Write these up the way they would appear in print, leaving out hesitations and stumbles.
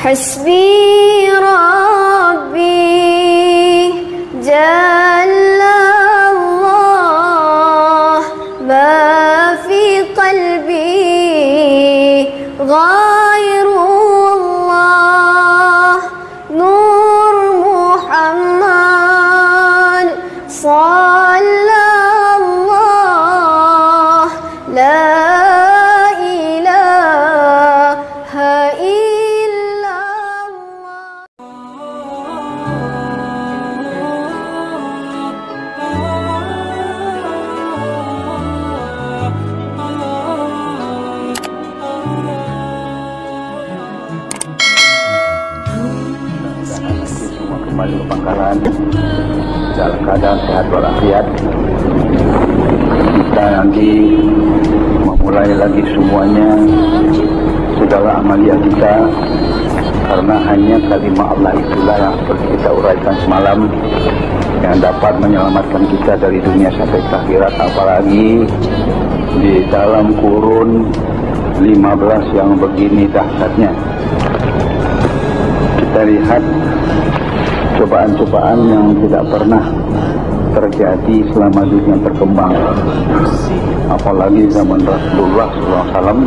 حسبي ربي جل الله ما في قلبي غير الله نور محمد صلى الله لا إله إلا semua kembali ke pangkalan dalam keadaan sehat walafiat. Kita nanti memulai lagi semuanya segala amalia kita, karena hanya kalimat Allah itulah yang seperti kita uraikan semalam yang dapat menyelamatkan kita dari dunia sampai ke akhirat, apalagi di dalam kurun 15 yang begini dahsyatnya. Kita lihat cobaan-cobaan yang tidak pernah terjadi selama dunia berkembang, apalagi zaman Rasulullah SAW.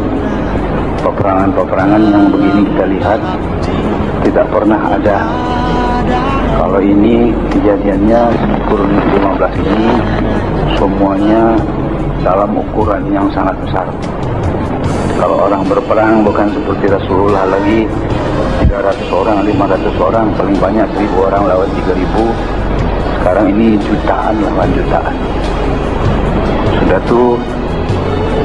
Peperangan-peperangan yang begini kita lihat tidak pernah ada. Kalau ini kejadiannya kurun 15 ini semuanya dalam ukuran yang sangat besar. Kalau orang berperang bukan seperti Rasulullah lagi 300 orang, 500 orang, paling banyak 1000 orang lawan 3000. Sekarang ini jutaan lawan jutaan. Sudah tuh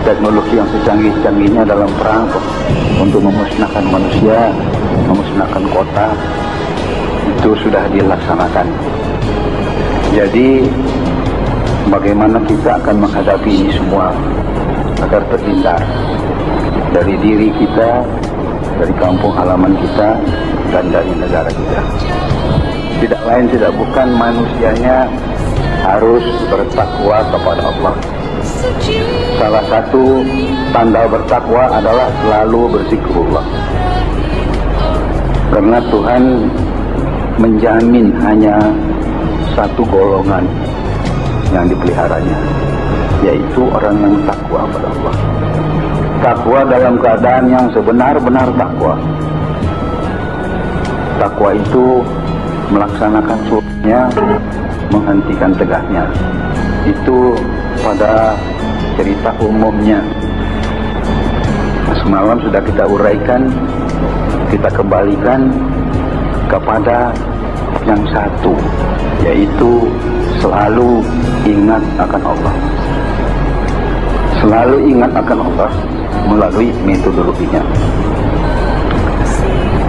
teknologi yang secanggih-canggihnya dalam perang untuk memusnahkan manusia, memusnahkan kota, itu sudah dilaksanakan. Jadi bagaimana kita akan menghadapi ini semua agar terhindar dari diri kita, dari kampung halaman kita, dan dari negara kita. Tidak lain tidak bukan manusianya harus bertakwa kepada Allah. Salah satu tanda bertakwa adalah selalu berzikrullah. Karena Tuhan menjamin hanya satu golongan yang dipeliharanya, yaitu orang yang takwa kepada Allah. Takwa dalam keadaan yang sebenar-benar takwa. Takwa itu melaksanakan sunnahnya, menghentikan tegaknya. Itu pada cerita umumnya. Semalam sudah kita uraikan, kita kembalikan kepada yang satu, yaitu selalu ingat akan Allah. Selalu ingat akan Allah melalui metodologinya.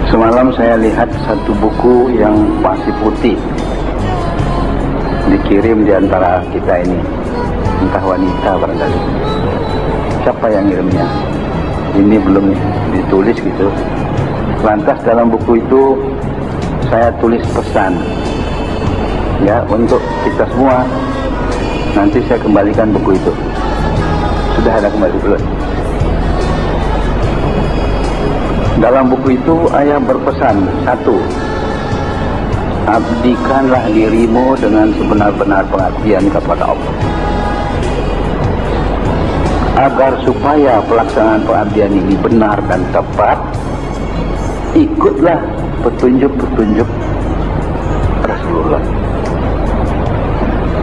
Semalam saya lihat satu buku yang masih putih, dikirim di antara kita ini, entah wanita barangkali. Siapa yang ngirimnya? Ini belum ditulis gitu. Lantas dalam buku itu saya tulis pesan, ya, untuk kita semua. Nanti saya kembalikan buku itu. Sudah ada kembali belum? Dalam buku itu ayah berpesan, satu, abdikanlah dirimu dengan sebenar-benar pengabdian kepada Allah. Agar supaya pelaksanaan pengabdian ini benar dan tepat, ikutlah petunjuk-petunjuk Rasulullah.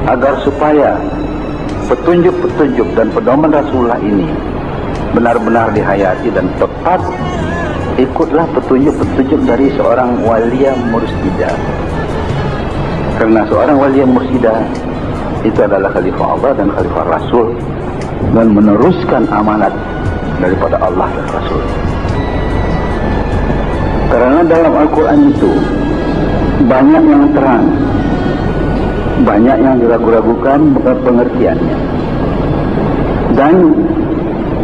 Agar supaya petunjuk-petunjuk dan pedoman Rasulullah ini benar-benar dihayati dan tepat, ikutlah petunjuk-petunjuk dari seorang waliyah mursyida. Karena seorang waliyah mursyida itu adalah khalifah Allah dan khalifah Rasul, dan meneruskan amanat daripada Allah dan Rasul. Karena dalam Al-Quran itu banyak yang terang, banyak yang diragu-ragukan pengertiannya. Dan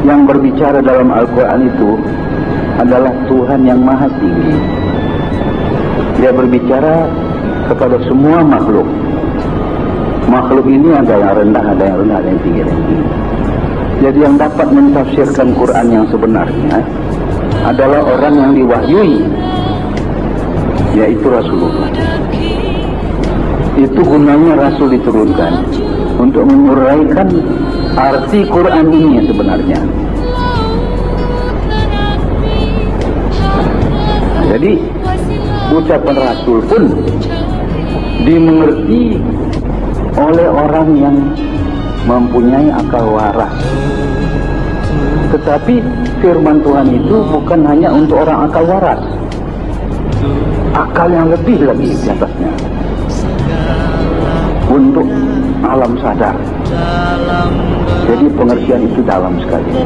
yang berbicara dalam Al-Quran itu adalah Tuhan yang maha tinggi. Dia berbicara kepada semua makhluk. Makhluk ini ada yang rendah, ada yang rendah, ada yang tinggi, ada yang tinggi. Jadi yang dapat mentafsirkan Quran yang sebenarnya adalah orang yang diwahyui yaitu Rasulullah. Itu gunanya Rasul diturunkan untuk menguraikan arti Quran ini sebenarnya. Jadi ucapan Rasul pun dimengerti oleh orang yang mempunyai akal waras. Tetapi firman Tuhan itu bukan hanya untuk orang akal waras, akal yang lebih lagi di atasnya, untuk alam sadar. Jadi pengertian itu dalam sekali.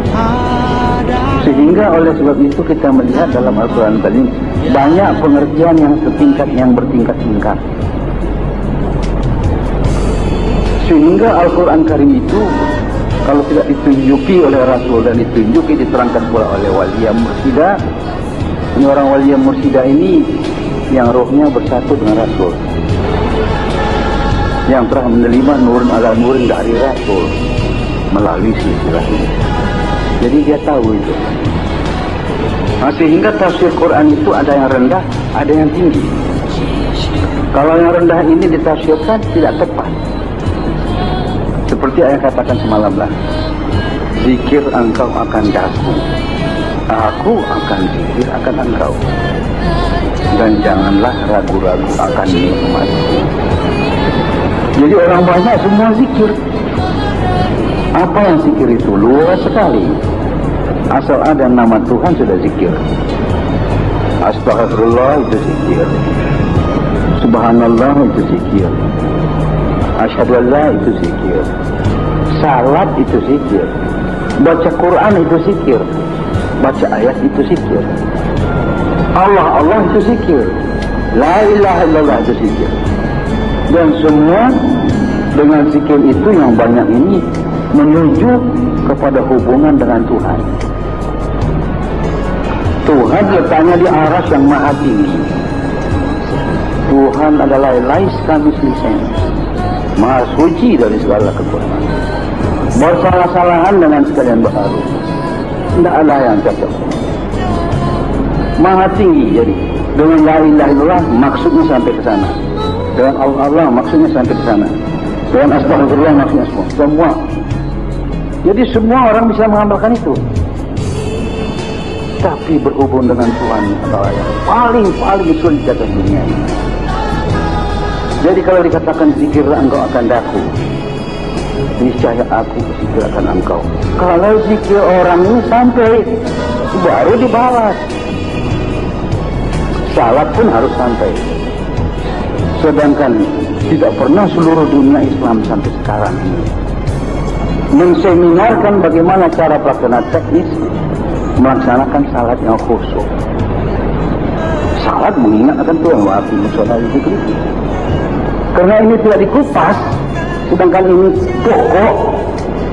Sehingga oleh sebab itu kita melihat dalam Al-Quran tadi banyak pengertian yang setingkat, yang bertingkat-tingkat. Sehingga Al-Quran Karim itu kalau tidak ditunjuki oleh Rasul dan ditunjuki diterangkan pula oleh Waliyah Mursyida, ini orang Waliyah Mursyida ini yang rohnya bersatu dengan Rasul, yang telah menerima nurun ala nurun dari Rasul melalui silsilah ini. Jadi dia tahu itu. Nah, sehingga tafsir Quran itu ada yang rendah, ada yang tinggi. Kalau yang rendah ini ditafsirkan tidak tepat. Seperti ayat katakan semalam lah, zikir engkau akan daku, aku akan zikir akan engkau, dan janganlah ragu-ragu akan nikmatku. Jadi orang banyak semua zikir. Apa yang zikir itu? Luas sekali. Asal ada nama Tuhan sudah zikir. Astagfirullah itu zikir, Subhanallah itu zikir, Asyhadu an la itu zikir, salat itu zikir, baca Quran itu zikir, baca ayat itu zikir, Allah itu zikir, la ilaha illallah itu zikir. Dan semua dengan zikir itu yang banyak ini menuju kepada hubungan dengan Tuhan. Tuhan letaknya di aras yang maha tinggi. Tuhan adalah lais kamitslihi syai', maha suci dari segala kekurangan, bersalah-salahan dengan sekalian baharu, tidak ada yang cocok, maha tinggi. Jadi dengan la ilaha illallah maksudnya sampai ke sana, dengan Allah maksudnya sampai ke sana, dengan astagfirullah maksudnya semua. Jadi semua orang bisa mengamalkan itu. Tapi berhubung dengan Tuhan adalah yang paling sulit di atas dunia ini. Jadi kalau dikatakan zikirlah engkau akan daku, niscaya aku zikir akan engkau. Kalau zikir orang ini sampai baru dibalas, salat pun harus sampai. Sedangkan tidak pernah seluruh dunia Islam sampai sekarang ini menseminarkan bagaimana cara pelaksanaan teknis melaksanakan salat yang khusyuk. Salat mengingatkan Tuhan, wa aqimus sholata li dzikri. Karena ini tidak dikupas, sedangkan ini pokok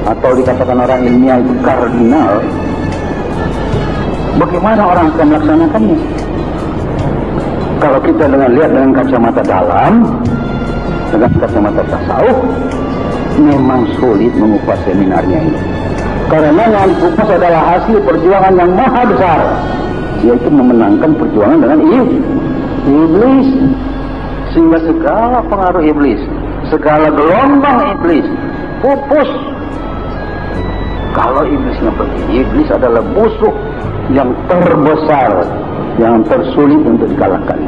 atau dikatakan orang ilmiah itu kardinal. Bagaimana orang akan melaksanakannya? Kalau kita lihat dengan kacamata dalam, dengan kacamata tasawuf, memang sulit mengupas seminarnya ini. Karena yang dikupas adalah hasil perjuangan yang maha besar, yaitu memenangkan perjuangan dengan iblis. Sehingga segala pengaruh iblis, segala gelombang iblis pupus. Kalau iblisnya pergi, iblis adalah musuh yang terbesar, yang tersulit untuk dikalahkan.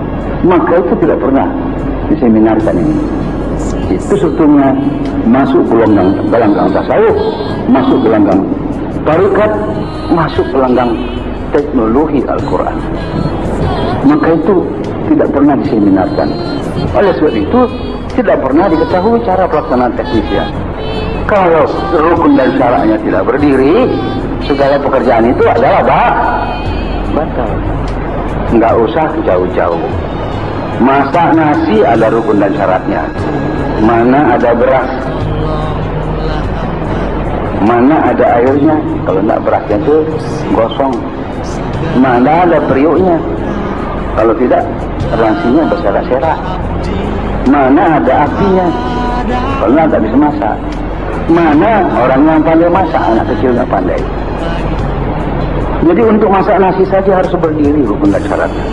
Maka itu tidak pernah diseminarkan ini. Itu sebetulnya masuk gelanggang tasawuf, masuk gelanggang tarikat, masuk gelanggang teknologi Al-Quran. Maka itu tidak pernah diseminarkan. Oleh sebab itu tidak pernah diketahui cara pelaksanaan teknisnya. Kalau rukun dan syaratnya tidak berdiri, segala pekerjaan itu adalah batal. Enggak usah jauh-jauh. Masak nasi ada rukun dan syaratnya. Mana ada beras, mana ada airnya. Kalau tidak berasnya itu gosong. Mana ada periuknya. Kalau tidak, ransinya berserak-serak. Mana ada apinya. Kalau tidak bisa masak. Mana orang yang pandai masak, anak kecil tidak pandai. Jadi untuk masak nasi saja harus berdiri rukun dan syaratnya.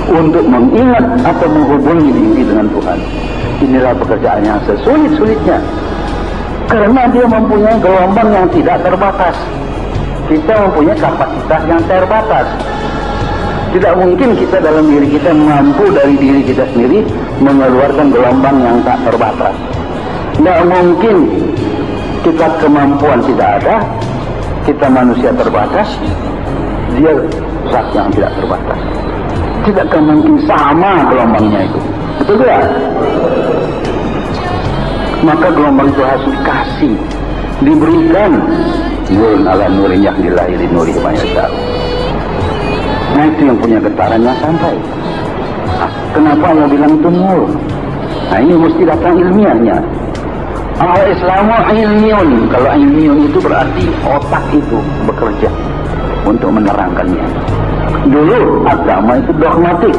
untuk mengingat atau menghubungi diri dengan Tuhan. Inilah pekerjaan yang sesulit-sulitnya, karena dia mempunyai gelombang yang tidak terbatas. Kita mempunyai kapasitas yang terbatas. Tidak mungkin kita dalam diri kita mampu dari diri kita sendiri mengeluarkan gelombang yang tak terbatas. Tidak mungkin. Kita kemampuan tidak ada, kita manusia terbatas, dia zat yang tidak terbatas. Tidak akan mungkin sama gelombangnya itu. Betul tidak? Maka gelombang itu harus dikasih, diberikan. Nurun ala nurin yang dilahiri nuri mayasya. Nah itu yang punya getaran yang sampai. Kenapa Allah bilang itu nur? Nah ini mesti datang ilmiahnya. Al-Islamu ilmiun. Kalau ilmiun itu berarti otak itu bekerja untuk menerangkannya. Dulu agama itu dogmatik,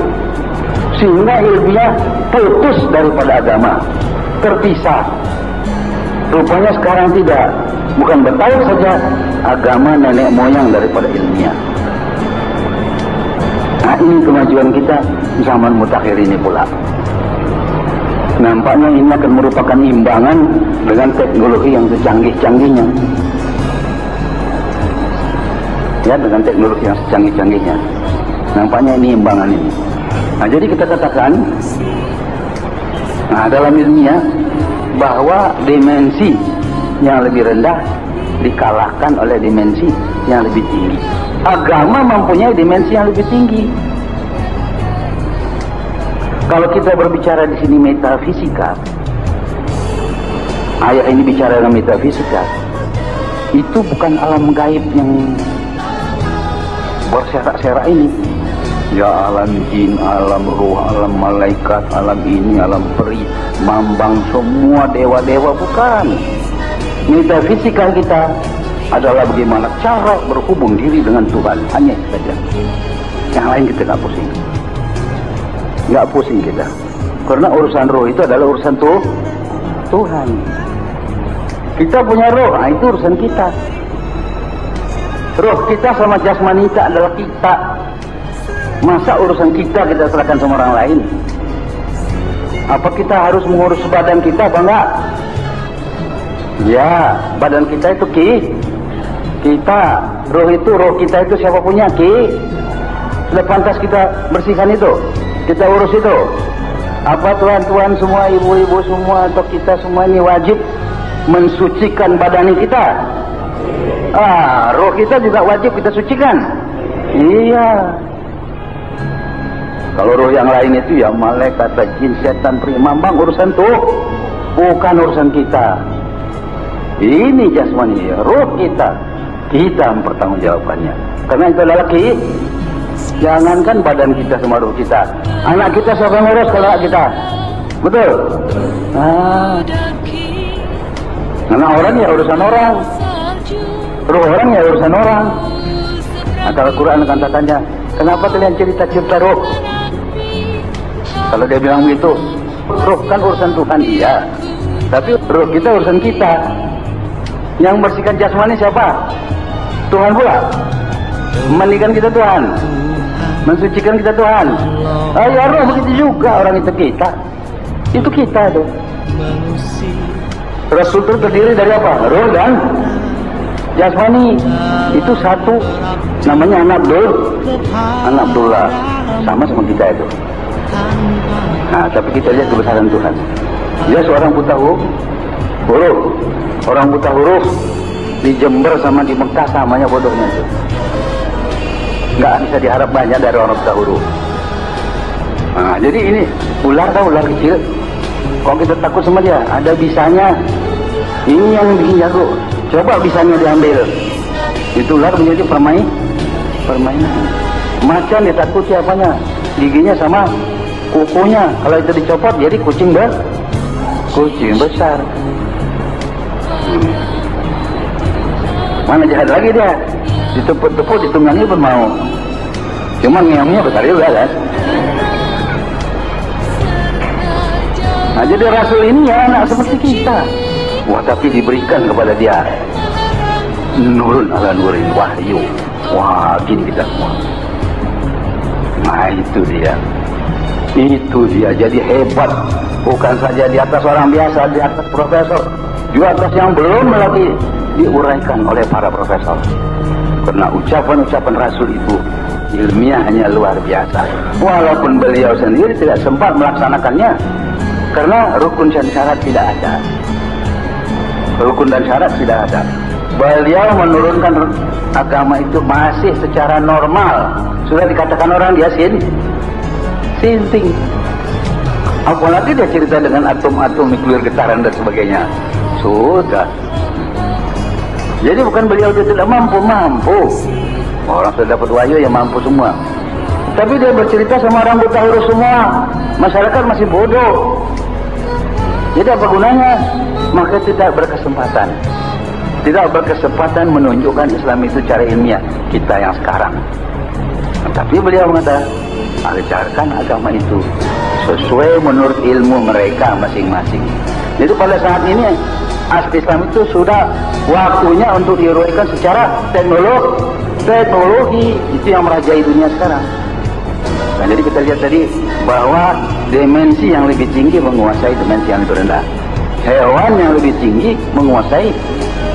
sehingga ilmiah putus daripada agama, terpisah. Rupanya sekarang tidak. Bukan bertaut saja, agama nenek moyang daripada ilmiah. Nah ini kemajuan kita zaman mutakhir ini pula. Nampaknya ini akan merupakan imbangan dengan teknologi yang secanggih-canggihnya. Ya, dengan teknologi yang secanggih-canggihnya. Nampaknya ini imbangan ini. Nah, jadi kita katakan, nah dalam ilmiah, bahwa dimensi yang lebih rendah dikalahkan oleh dimensi yang lebih tinggi. Agama mempunyai dimensi yang lebih tinggi. Kalau kita berbicara di sini metafisika, ayat ini bicara tentang metafisika, itu bukan alam gaib yang berserak-serak ini. Ya alam jin, alam ruh, alam malaikat, alam ini, alam peri, mambang, semua dewa-dewa, bukan. Metafisika kita adalah bagaimana cara berhubung diri dengan Tuhan, hanya itu saja. Yang lain kita nggak pusing. Nggak pusing kita, karena urusan roh itu adalah urusan Tuhan. Kita punya roh, nah itu urusan kita. Roh kita sama jasmani kita adalah kita. Masa urusan kita serahkan sama orang lain? Apa kita harus mengurus badan kita apa enggak? Ya, badan kita itu kita, roh kita itu siapa punya sudah pantas kita bersihkan itu. Kita urus itu. Apa tuan-tuan semua, ibu-ibu semua, atau kita semua ini wajib mensucikan badan kita. Roh kita juga wajib kita sucikan. Iya. Kalau roh yang lain itu ya malaikat, jin, setan, peri, mambang, urusan tuh bukan urusan kita. Ini jasmani, roh kita mempertanggungjawabkannya. Karena itu adalah jangankan badan kita sama roh kita, anak kita siapa ngurus kalau anak kita? Betul? Karena orang ya urusan orang, roh orang ya urusan orang. Nah, kalau Quran akan katanya, kenapa kalian cerita roh? Kalau dia bilang begitu, roh kan urusan Tuhan, iya. Tapi roh kita urusan kita. Yang bersihkan jasmani siapa? Tuhan pula. Memandikan kita Tuhan, mensucikan kita Tuhan. Ya roh begitu juga, orang itu kita. Itu kita tuh. Rasul itu terdiri dari apa? Roh dan jasmani. Itu satu. Namanya anak Abdullah. Sama kita itu. Nah, tapi kita lihat kebesaran Tuhan. Dia seorang buta huruf. Orang buta huruf di Jember sama di Mekah samanya bodohnya itu. Nggak bisa diharap banyak dari orang buta huruf. Nah, jadi ini ular kecil. Kalau kita takut sama dia, ada bisanya. Ini yang bikin jago. Coba bisanya diambil. Itu ular menjadi permainan. Macan ditakuti apanya? Giginya sama kukunya. Kalau itu dicopot jadi kucing besar. Mana jahat lagi dia? Ditepuk-tepuk, ditunggangi pun mau. Cuma ngeongnya besar juga kan? Nah, jadi Rasul ini ya anak seperti kita. Wah, tapi diberikan kepada dia nurun ala nurin, wahyu. Wah, gini kita semua. Nah, itu dia. Itu dia, jadi hebat. Bukan saja di atas orang biasa, di atas profesor, di atas yang belum lagi diuraikan oleh para profesor. Karena ucapan-ucapan Rasul itu ilmiahnya luar biasa. Walaupun beliau sendiri tidak sempat melaksanakannya, karena rukun dan syarat tidak ada. Rukun dan syarat tidak ada. Beliau menurunkan agama itu masih secara normal. Sudah dikatakan orang dia sinting. Apalagi dia cerita dengan atom-atom nuklir, getaran dan sebagainya. Sudah. Jadi bukan beliau dia tidak mampu. Orang sudah dapat wahyu yang mampu semua. Tapi dia bercerita sama orang buta huruf semua. Masyarakat masih bodoh. Jadi apa gunanya? Maka tidak berkesempatan. Tidak berkesempatan menunjukkan Islam itu cara ilmiah kita yang sekarang. Tapi beliau mengatakan, ajarkan agama itu sesuai menurut ilmu mereka masing-masing. Jadi pada saat ini Islam itu sudah waktunya untuk diuraikan secara teknologi itu yang merajai dunia sekarang. Nah, jadi kita lihat tadi bahwa dimensi yang lebih tinggi menguasai dimensi yang lebih rendah. Hewan yang lebih tinggi menguasai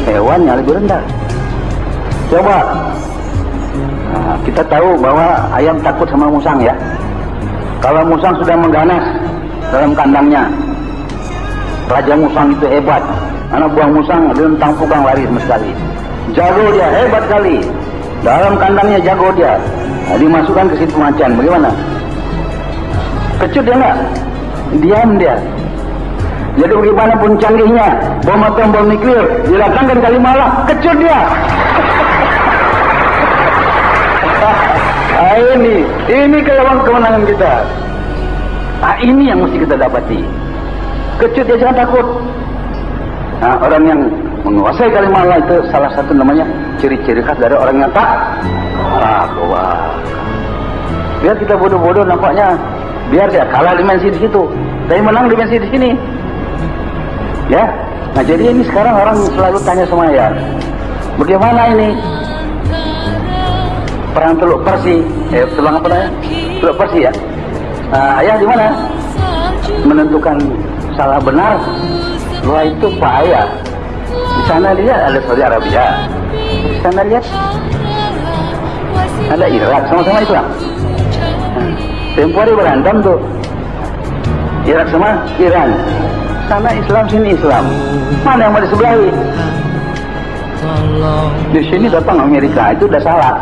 hewan yang lebih rendah. Coba kita tahu bahwa ayam takut sama musang ya. Kalau musang sudah mengganas dalam kandangnya, raja musang itu hebat. Anak buah musang dia tentang pugang lari sama sekali. Jago dia, hebat kali. Dalam kandangnya jago dia. Nah, dimasukkan ke situ macan, bagaimana? Kecut dia enggak? Diam dia. Jadi bagaimanapun canggihnya bom atom, bom nuklir, didatangkan kali malam, kecut dia. Ini kemenangan kita. Ini yang mesti kita dapati. Kecut dia, jangan takut. Nah, orang yang menguasai kalimat Allah itu salah satu namanya ciri-ciri khas dari orang yang takwa. Biar kita bodoh-bodoh nampaknya, biar dia kalah dimensi di situ, tapi menang dimensi di sini. Ya, nah jadi ini sekarang orang selalu tanya sama saya, bagaimana ini perang Teluk Persi? Tulang apa namanya? Teluk Persi ya. Ayah di mana? Menentukan salah benar. Wah itu Pak Ayah. Di sana lihat ada Saudi Arabia. Di sana lihat ada Irak, sama-sama Islam. Tempoh hari berantem tuh. Irak sama Iran. Sana Islam, sini Islam. Mana yang mau disebelahi? Di sini datang Amerika, itu udah salah.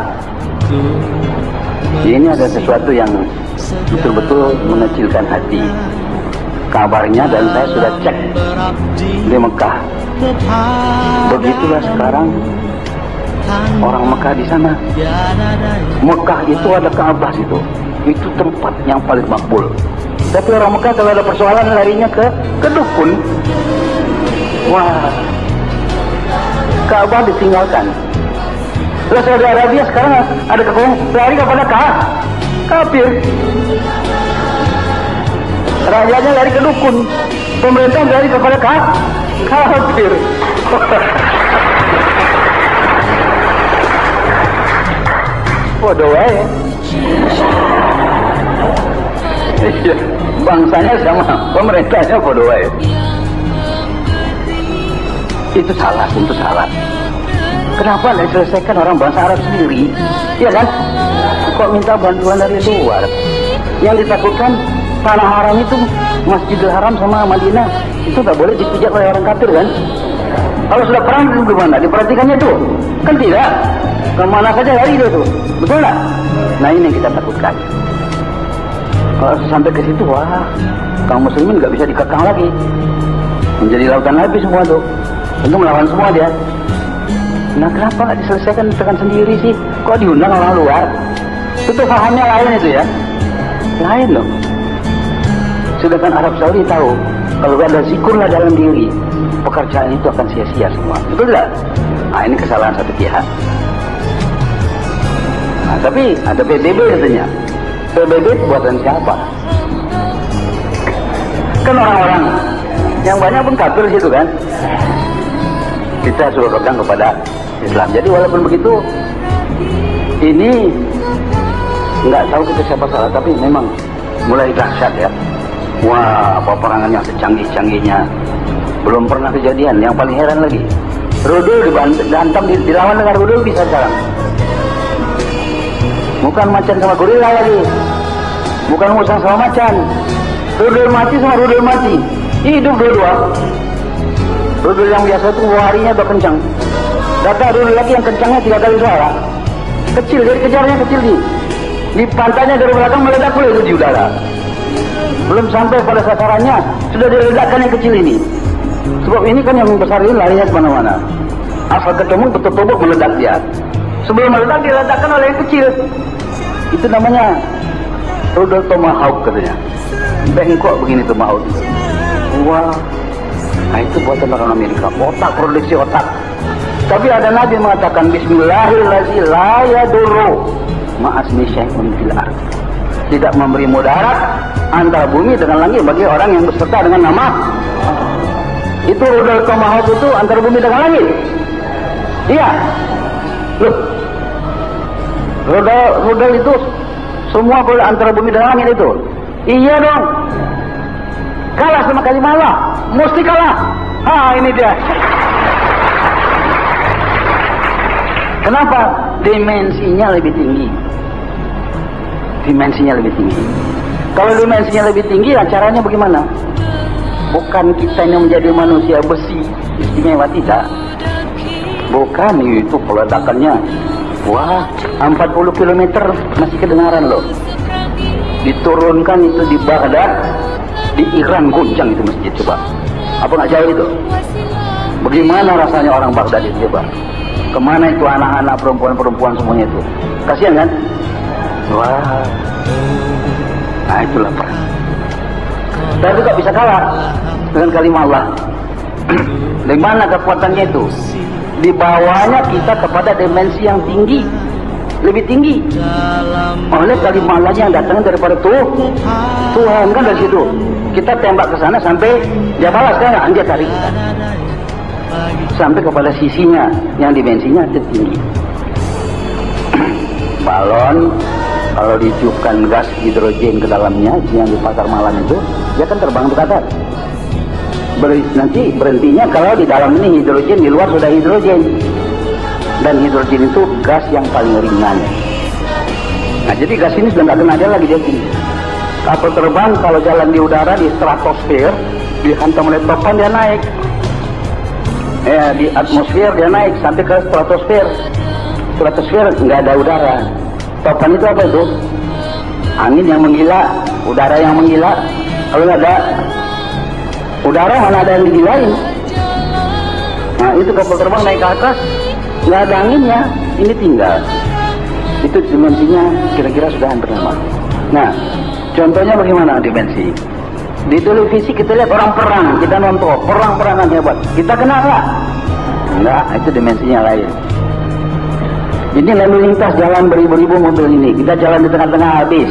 Ini ada sesuatu yang betul-betul mengecilkan hati. Kabarnya dan saya sudah cek di Mekah. Begitulah sekarang orang Mekah di sana. Mekah itu ada Ka'bah situ. Itu tempat yang paling makbul. Tapi orang Mekah kalau ada persoalan larinya ke dukun. Wah, Ka'bah ditinggalkan. Lalu Saudi Arabia sekarang ada kekuatan lari kepada kafir. Rakyatnya lari ke dukun, pemerintah lari kepada kafir. Bodoh wae. Iya, bangsanya sama, pemerintahnya bodoh wae. Itu salah, itu salah. Kenapa tidak diselesaikan orang bangsa Arab sendiri? Iya kan? Kok minta bantuan dari luar? Yang ditakutkan tanah haram itu, Masjidil Haram sama Madinah itu tak boleh dipijak oleh orang kafir kan? Kalau sudah perang itu gimana? Diperhatikannya tuh? Kan tidak. Kemana saja lari dia tuh, betul tak? Nah ini yang kita takutkan. Kalau sampai ke situ, wah, kaum muslimin nggak bisa dikekang lagi, menjadi lautan api semua tuh, tentu melawan semua dia. Nah kenapa nggak diselesaikan tekan sendiri sih? Kok diundang orang luar? Itu pahamnya lain itu ya, lain loh. Sedangkan Arab Saudi tahu kalau ada zikrullah dalam diri, pekerjaan itu akan sia-sia semua, betul tidak? Nah ini kesalahan satu pihak. Nah, tapi ada PBB katanya. PBB buatan siapa? Kan orang-orang yang banyak pun kafir situ kan. Kita suruh pegang kepada Islam. Jadi walaupun begitu, ini nggak tahu kita siapa salah, tapi memang mulai dahsyat ya. Wah, peperangan yang secanggih-canggihnya belum pernah kejadian. Yang paling heran lagi, rudal dihantam, dilawan dengan rudal bisa sekarang. Bukan macan sama gorila lagi, bukan musang sama macan, rudal mati sama rudal mati, hidup dua-dua. Rudal yang biasa itu larinya udah kencang, datang rudal lagi yang kencangnya 3 kali suara. Kecil, dari kejarnya kecil di pantainya dari belakang meledak pula itu di udara. Belum sampai pada sasarannya sudah diledakkan yang kecil ini. Sebab ini kan yang besar ini larinya kemana-mana. Asal ketemu betul-betul meledak dia. Sebelum meledak diledakkan oleh yang kecil. Itu namanya rudal tomahawk katanya. Bengkok begini tomahawk. Wah, nah itu buatan orang Amerika. Otak, produksi otak. Tapi ada Nabi mengatakan Bismillahirrahmanirrahim la yadurru ma'asmi syai'un fil ardh. Tidak memberi mudarat antara bumi dengan langit bagi orang yang berserta dengan nama. Itu rudal tomahawk itu antara bumi dengan langit. Iya. Loh. Rudal itu semua boleh antara bumi dan langit itu. Iya dong. Kalah sama Kalimalah. Mesti kalah. Ini dia. Kenapa? Dimensinya lebih tinggi. Dimensinya lebih tinggi. Kalau dimensinya lebih tinggi, caranya bagaimana? Bukan kita yang menjadi manusia besi istimewa, tidak. Bukan, itu peledakannya. Wah, 40 km masih kedengaran loh. Diturunkan itu di Baghdad, di Iran goncang itu masjid, coba. Apa nggak jauh itu? Bagaimana rasanya orang Baghdad itu, coba? Kemana itu anak-anak, perempuan-perempuan semuanya itu? Kasihan kan? Wah, nah itulah perang. Tapi kok bisa kalah dengan kalimat Allah? Di mana kekuatannya itu? Dibawanya kita kepada dimensi yang tinggi, lebih tinggi. Oleh kalimat Allah yang datang daripada Tuhan kan dari situ. Kita tembak ke sana sampai dia balas kan? Dia tarik kita sampai kepada sisinya yang dimensinya tertinggi. Balon kalau ditiupkan gas hidrogen ke dalamnya yang di pasar malam itu, dia kan terbang ke atas. Nanti berhentinya kalau di dalam ini hidrogen, di luar sudah hidrogen. Dan hidrogen itu gas yang paling ringan. Nah, jadi gas ini sudah nggak kena dia lagi, dia tinggi. Kapal terbang kalau jalan di udara di stratosfer, dihantam oleh topan dia naik. Di atmosfer dia naik sampai ke stratosfer. Stratosfer nggak ada udara. Topan itu apa itu? Angin yang menggila, udara yang menggila. Kalau nggak ada udara, mana ada yang digilain? Nah, itu kapal terbang naik ke atas, nggak ada anginnya, ini tinggal. Itu dimensinya kira-kira sudah hampir sama. Nah, contohnya bagaimana dimensi? Di televisi kita lihat orang perang, kita nonton perang-perangan hebat. Kita kenal nggak? Enggak, itu dimensinya lain. Ini lalu lintas jalan beribu-ribu mobil ini, kita jalan di tengah-tengah habis.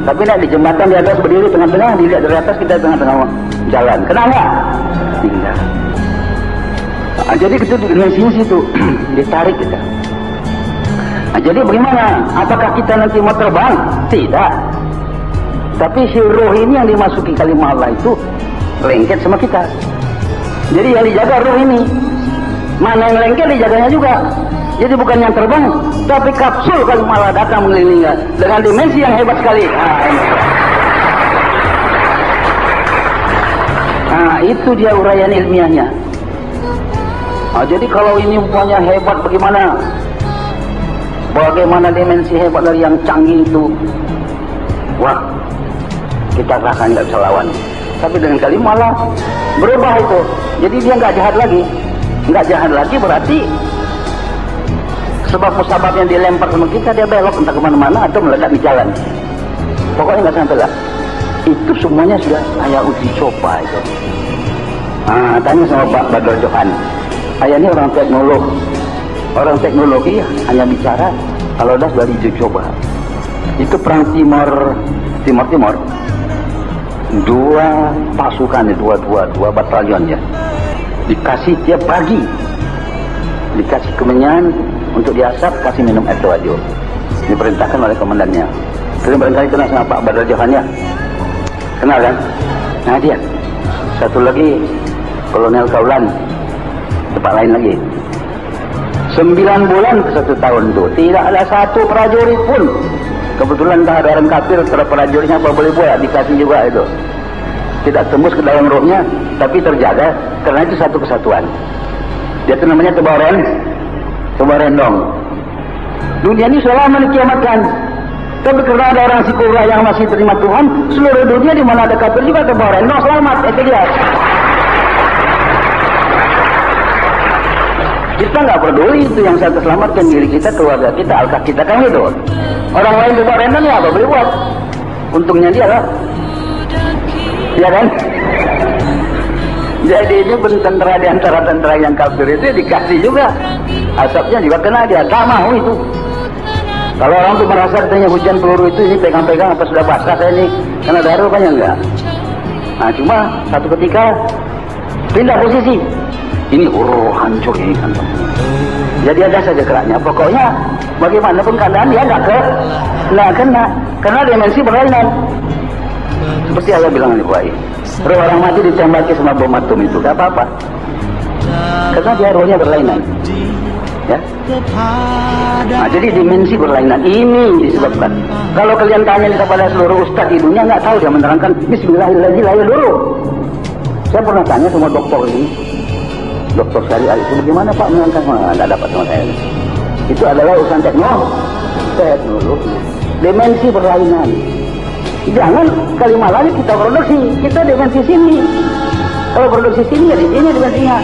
Tapi tidak di jembatan di atas berdiri tengah-tengah, dilihat dari atas kita tengah-tengah jalan. Kenal nggak? Tinggal. Nah, jadi itu dimensinya situ, ditarik kita. Nah, jadi bagaimana? Apakah kita nanti mau terbang? Tidak. Tapi si roh ini yang dimasuki kalimat Allah itu lengket sama kita. Jadi yang dijaga roh ini. Mana yang lengket dijaganya juga. Jadi bukan yang terbang, tapi kapsul kalimat Allah datang mengelilingi dengan dimensi yang hebat sekali. Nah, itu dia uraian ilmiahnya. Nah, jadi kalau ini umpamanya hebat bagaimana? Bagaimana dimensi hebat dari yang canggih itu? Wah, kita rasakan nggak bisa lawan. Tapi dengan kalimat Allah berubah itu. Jadi dia nggak jahat lagi. Nggak jahat lagi berarti sebab musabab yang dilempar sama kita dia belok entah kemana-mana atau meledak di jalan. Pokoknya nggak sampai lah. Itu semuanya sudah ayah uji coba itu. Nah, tanya sama Pak Badar Johan. Ayah ini orang teknolog. Orang teknologi hanya bicara kalau dah sudah diuji coba. Itu perang Timor. Dua pasukan, dua batalion ya. Dikasih tiap pagi. Dikasih kemenyan untuk diasap, kasih minum air tawar. Diperintahkan oleh komandannya. Terus barangkali kenal sama Pak Badar Johan ya. Kenal kan? Nah dia. Satu lagi Kolonel Kaulan, tempat lain lagi. 9 bulan ke 1 tahun itu tidak ada satu prajurit pun. Kebetulan ada orang kafir, prajuritnya apa boleh buat, dikasih juga itu. Tidak tembus ke dalam rohnya, tapi terjaga karena itu satu kesatuan. Dia itu namanya Tebarendong. Dunia ini sudah lama dikiamatkan. Tapi karena ada orang Sikura yang masih terima Tuhan, seluruh dunia di mana ada kafir juga Tebarendong selamat. Itu dia. Kita nggak peduli itu, yang saya selamatkan diri kita, keluarga kita, alkah kita kan gitu. Orang lain Tebarendong ya apa boleh buat? Untungnya dia lah. Ya kan? Jadi ini bertentara di antara tentara yang kafir itu dikasih juga. Asapnya juga kena dia, tak mau itu. Kalau orang tuh merasa katanya hujan peluru itu ini pegang-pegang apa sudah basah saya ini, karena darah banyak enggak. Nah cuma satu ketika pindah posisi, ini hancur ini kan. Jadi ada saja geraknya. Pokoknya bagaimanapun keadaan dia enggak kena, karena dimensi berlainan. Seperti ayah bilang di buai, roh orang mati ditembaki sama bom atom itu, gak apa-apa. Karena dia rohnya berlainan. Ya. Nah, jadi dimensi berlainan ini disebabkan. Kalau kalian tanya kepada seluruh ustaz di dunia, nggak tahu dia menerangkan Bismillahirrahmanirrahim dulu. Saya pernah tanya sama dokter ini, dokter syariah itu bagaimana Pak menerangkan? Nggak dapat sama saya. Itu adalah urusan teknologi. Dimensi berlainan. Jangan kalimat lain kita produksi, kita dimensi sini. Kalau produksi sini ya di sini dimensinya.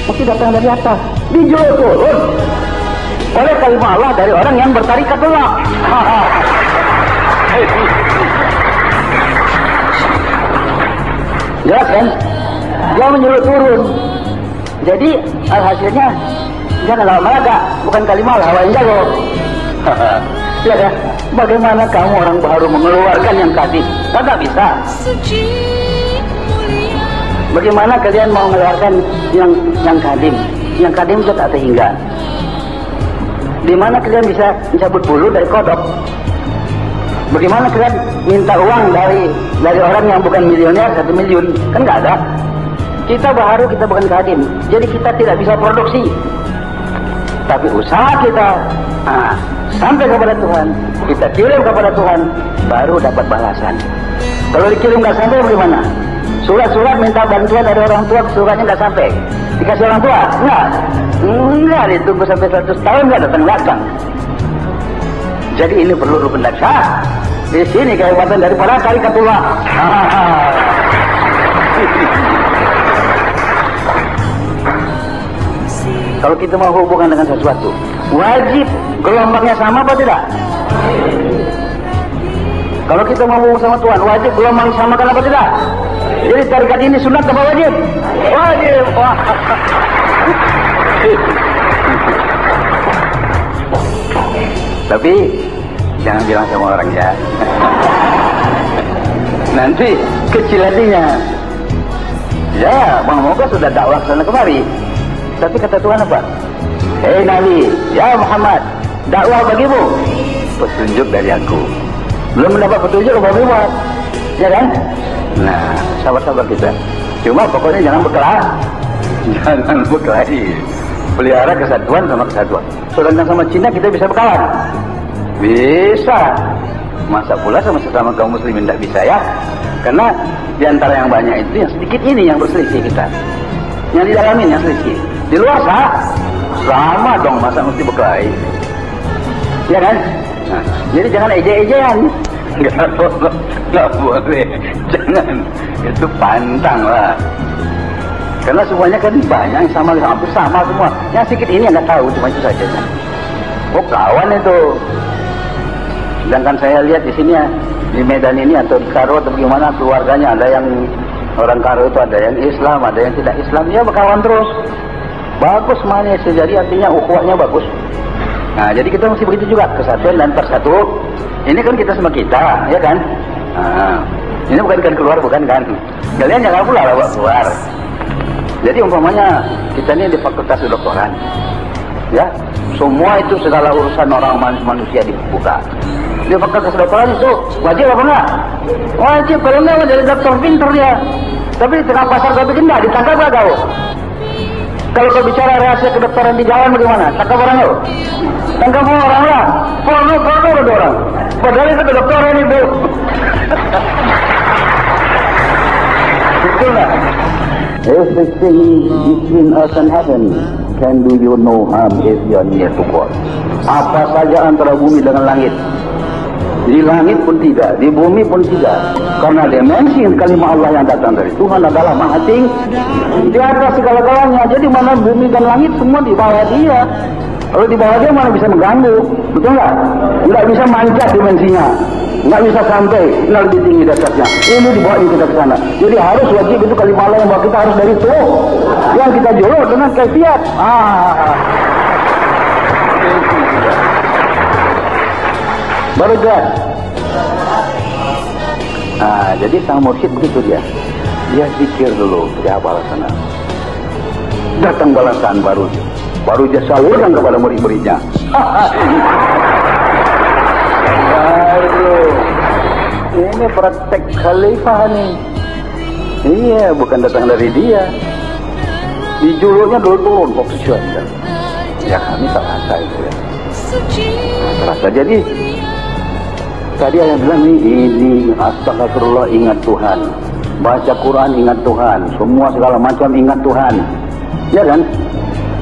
Mesti datang dari atas, dijual turun oleh kalimat Allah dari orang yang bertarikat Allah. Jelas kan? Dia menyuruh turun. Jadi hasilnya jangan lawan mereka, bukan kalimat Allah yang jago. Ya kan? Bagaimana kamu orang baru mengeluarkan yang tadi? Tidak bisa. Bagaimana kalian mau mengeluarkan yang kadim? Yang kadim itu tak terhingga. Di mana kalian bisa mencabut bulu dari kodok? Bagaimana kalian minta uang dari orang yang bukan milioner 1 miliar? Kan nggak ada. Kita baru, kita bukan kadim. Jadi kita tidak bisa produksi. Tapi usaha kita sampai kepada Tuhan, kita kirim kepada Tuhan, baru dapat balasan. Kalau dikirim nggak sampai bagaimana? Surat-surat minta bantuan dari orang tua, suratnya nggak sampai. Dikasih orang tua? Enggak, ditunggu sampai 100 tahun nggak datang. Jadi ini perlu rukun daksa. Di sini kehebatan daripada tarikatullah. Kalau kita mau hubungan dengan sesuatu, wajib gelombangnya sama apa tidak? Kalau kita mau hubungan sama Tuhan, wajib gelombang samakan apa tidak? Jadi tarikat ini sunat apa wajib? Wajib. Tapi jangan bilang sama orang ya. Nanti kecil hatinya. Ya, Bang Moga sudah dakwah sana kemari. Tapi kata Tuhan apa? Hei Nabi, ya Muhammad, dakwah bagimu petunjuk dari aku. Belum mendapat petunjuk apa buat? Ya kan? Nah, sabar-sabar kita. Cuma pokoknya jangan berkelahi. Pelihara kesatuan sama kesatuan. Sedangkan sama Cina kita bisa berkawan. Bisa. Masa pula sama sesama kaum muslimin tidak bisa ya? Karena diantara yang banyak itu yang sedikit ini yang berselisih kita. Yang di dalam ini yang selisih. Di luar sama dong, masa mesti berkelahi. Ya kan? Nah, jadi jangan ejek-ejekan. Nggak boleh. Jangan. Itu pantang lah. Karena semuanya kan banyak yang sama, hampir sama semua. Yang sedikit ini yang nggak tahu, cuma itu saja. Oh kawan itu. Sedangkan saya lihat di sini ya, di Medan ini atau di Karo atau bagaimana keluarganya, ada yang orang Karo itu ada yang Islam, ada yang tidak Islam, dia berkawan terus. Bagus semuanya, jadi artinya ukhuwahnya bagus. Nah, jadi kita mesti begitu juga, kesatuan dan persatu. Ini kan kita sama kita, ya kan? Nah, ini bukan kan keluar, bukan kan? Kalian jangan pula lah keluar. Jadi umpamanya kita ini di fakultas kedokteran, ya, semua itu segala urusan orang manusia dibuka. Dia bakal ke kedokteran itu wajib apa enggak? Wajib, kalau enggak jadi dokter pinter dia. Tapi di tengah pasar kopi enggak ditangkap enggak kau? Kalau kau bicara rahasia kedokteran di jalan bagaimana? Tangkap orang kau? Tangkap orang lah. Porno ada orang. Padahal itu kedokteran itu. Betul enggak? Everything between us and heaven can do you no harm if you are near to God. Apa saja antara bumi dengan langit. Di langit pun tidak, di bumi pun tidak. Karena dimensi kalimat Allah yang datang dari Tuhan adalah maha tinggi, di atas segala-galanya. Jadi mana bumi dan langit semua di bawah dia. Kalau di bawah dia mana bisa mengganggu, betul nggak? Nggak bisa manjat dimensinya, nggak bisa sampai lebih tinggi di atasnya. Ini dibawa kita ke sana. Jadi harus wajib itu kalimat Allah yang bawa kita harus dari itu yang kita jolok dengan kaifiat. Baru jelas. Jadi sang mursyid begitu dia zikir dulu, dia balasan. Datang balasan baru dia salurkan kepada murid-muridnya. Ini praktek khalifah nih. Iya, bukan datang dari dia. Dijuluknya dulu turun fokus. Ya kami tak rasa itu ya. Terasa jadi. Tadi yang bilang ini astagfirullah, ingat Tuhan, baca Quran ingat Tuhan, semua segala macam ingat Tuhan, ya kan?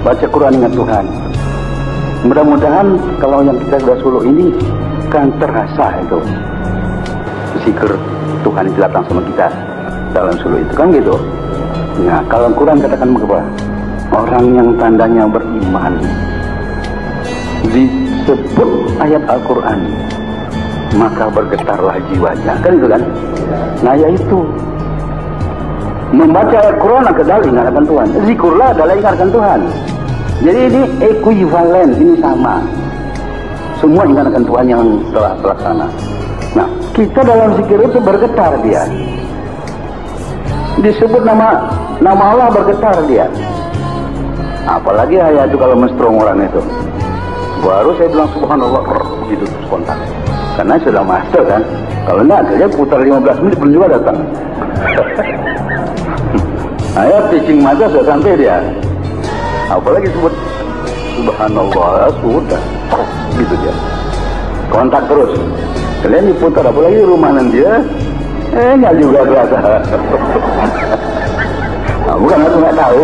Baca Quran ingat Tuhan. Mudah-mudahan kalau yang kita sudah suluh ini kan terasa itu zikir Tuhan itu datang sama kita dalam suluh itu kan gitu. Nah kalau Quran katakan apa? Orang yang tandanya beriman disebut ayat Al-Quran maka bergetarlah jiwanya, kan itu kan? Nah yaitu membaca Al-Quran adalah ingatkan Tuhan, zikurlah adalah ingatkan Tuhan. Jadi ini ekuivalen, ini sama, semua ingatkan Tuhan yang telah terlaksana. Nah kita dalam zikir itu bergetar dia, disebut nama Allah bergetar dia. Apalagi ayat itu kalau menstrong orang itu, baru saya bilang subhanallah begitu spontan. Karena sudah master kan. Kalau enggak akhirnya putar 15 menit belum juga datang. Ayo pitching mata sudah sampai dia. Apalagi sebut subhanallah sudah gitu dia. Kontak terus. Kalian diputar apalagi rumah nanti ya. Enggak juga terasa. Bukan aku nggak tahu.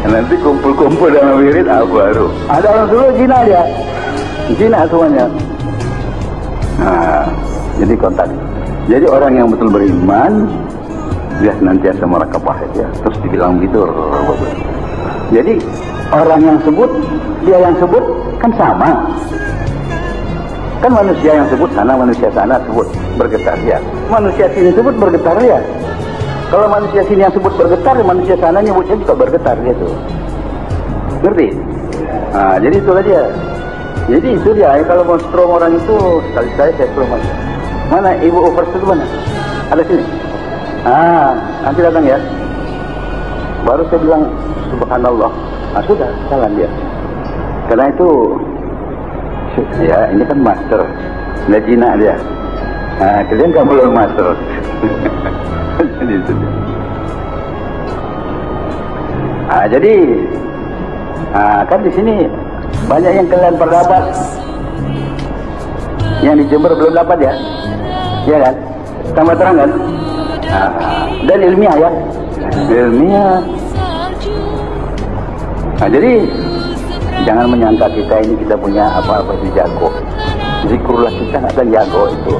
Nanti kumpul-kumpul dalam wirid baru. Ada orang dulu Cina dia. Cina semuanya. Nah, jadi kontak. Jadi orang yang betul beriman dia senantiasa merakabah ya. Terus dibilang begitu. Jadi orang yang sebut, dia yang sebut kan sama. Kan manusia yang sebut sana, manusia sana sebut bergetar ya. Manusia sini sebut bergetar ya. Kalau manusia sini yang sebut bergetar, manusia sana nyebutnya juga bergetar dia tuh. Ngerti? Nah, jadi itu aja. Jadi itu dia, kalau mau strong orang itu, sekali-sekali saya strong aja. Mana ibu overs itu mana? Ada sini? Nanti datang ya. Baru saya bilang, subhanallah. Sudah, jalan dia. Karena itu, ya ini kan master. Nggak jinak dia. Kalian kan belum master. Jadi itu dia. Jadi, kan di sini, banyak yang kalian berdapat, yang di Jember belum dapat ya, ya kan? Tambah terang kan? Dan ilmiah ya, ilmiah. Jadi jangan menyangka kita ini kita punya apa-apa itu jago. Zikrullah kita nggak akan jago itu.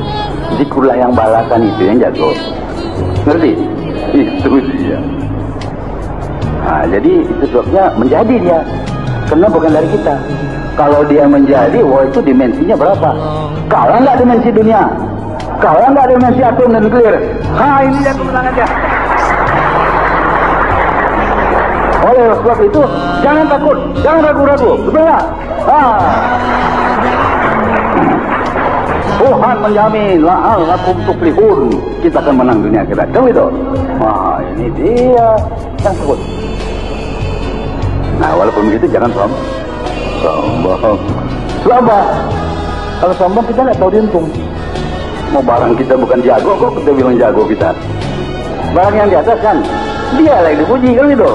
Zikrullah yang balasan itu yang jago. Ngerti? Itu dia. Jadi itu sebabnya menjadi dia. Karena bukan dari kita. Kalau dia menjadi, wah itu dimensinya berapa? Kalah nggak dimensi dunia? Kalah nggak dimensi atom dan nuklir? Ini dia kemenangannya. Oleh sebab itu, jangan takut, jangan ragu-ragu, betul nggak? Tuhan menjamin, la'allakum tuflihun, kita akan menang dunia akhirat. Tahu itu? Ini dia yang takut. Nah, walaupun begitu jangan sombong. Laba. Kalau sombong kita nggak tahu diuntung. Mau barang kita bukan jago kok kita bilang jago kita. Barang yang di atas kan dia lagi dipuji kan itu.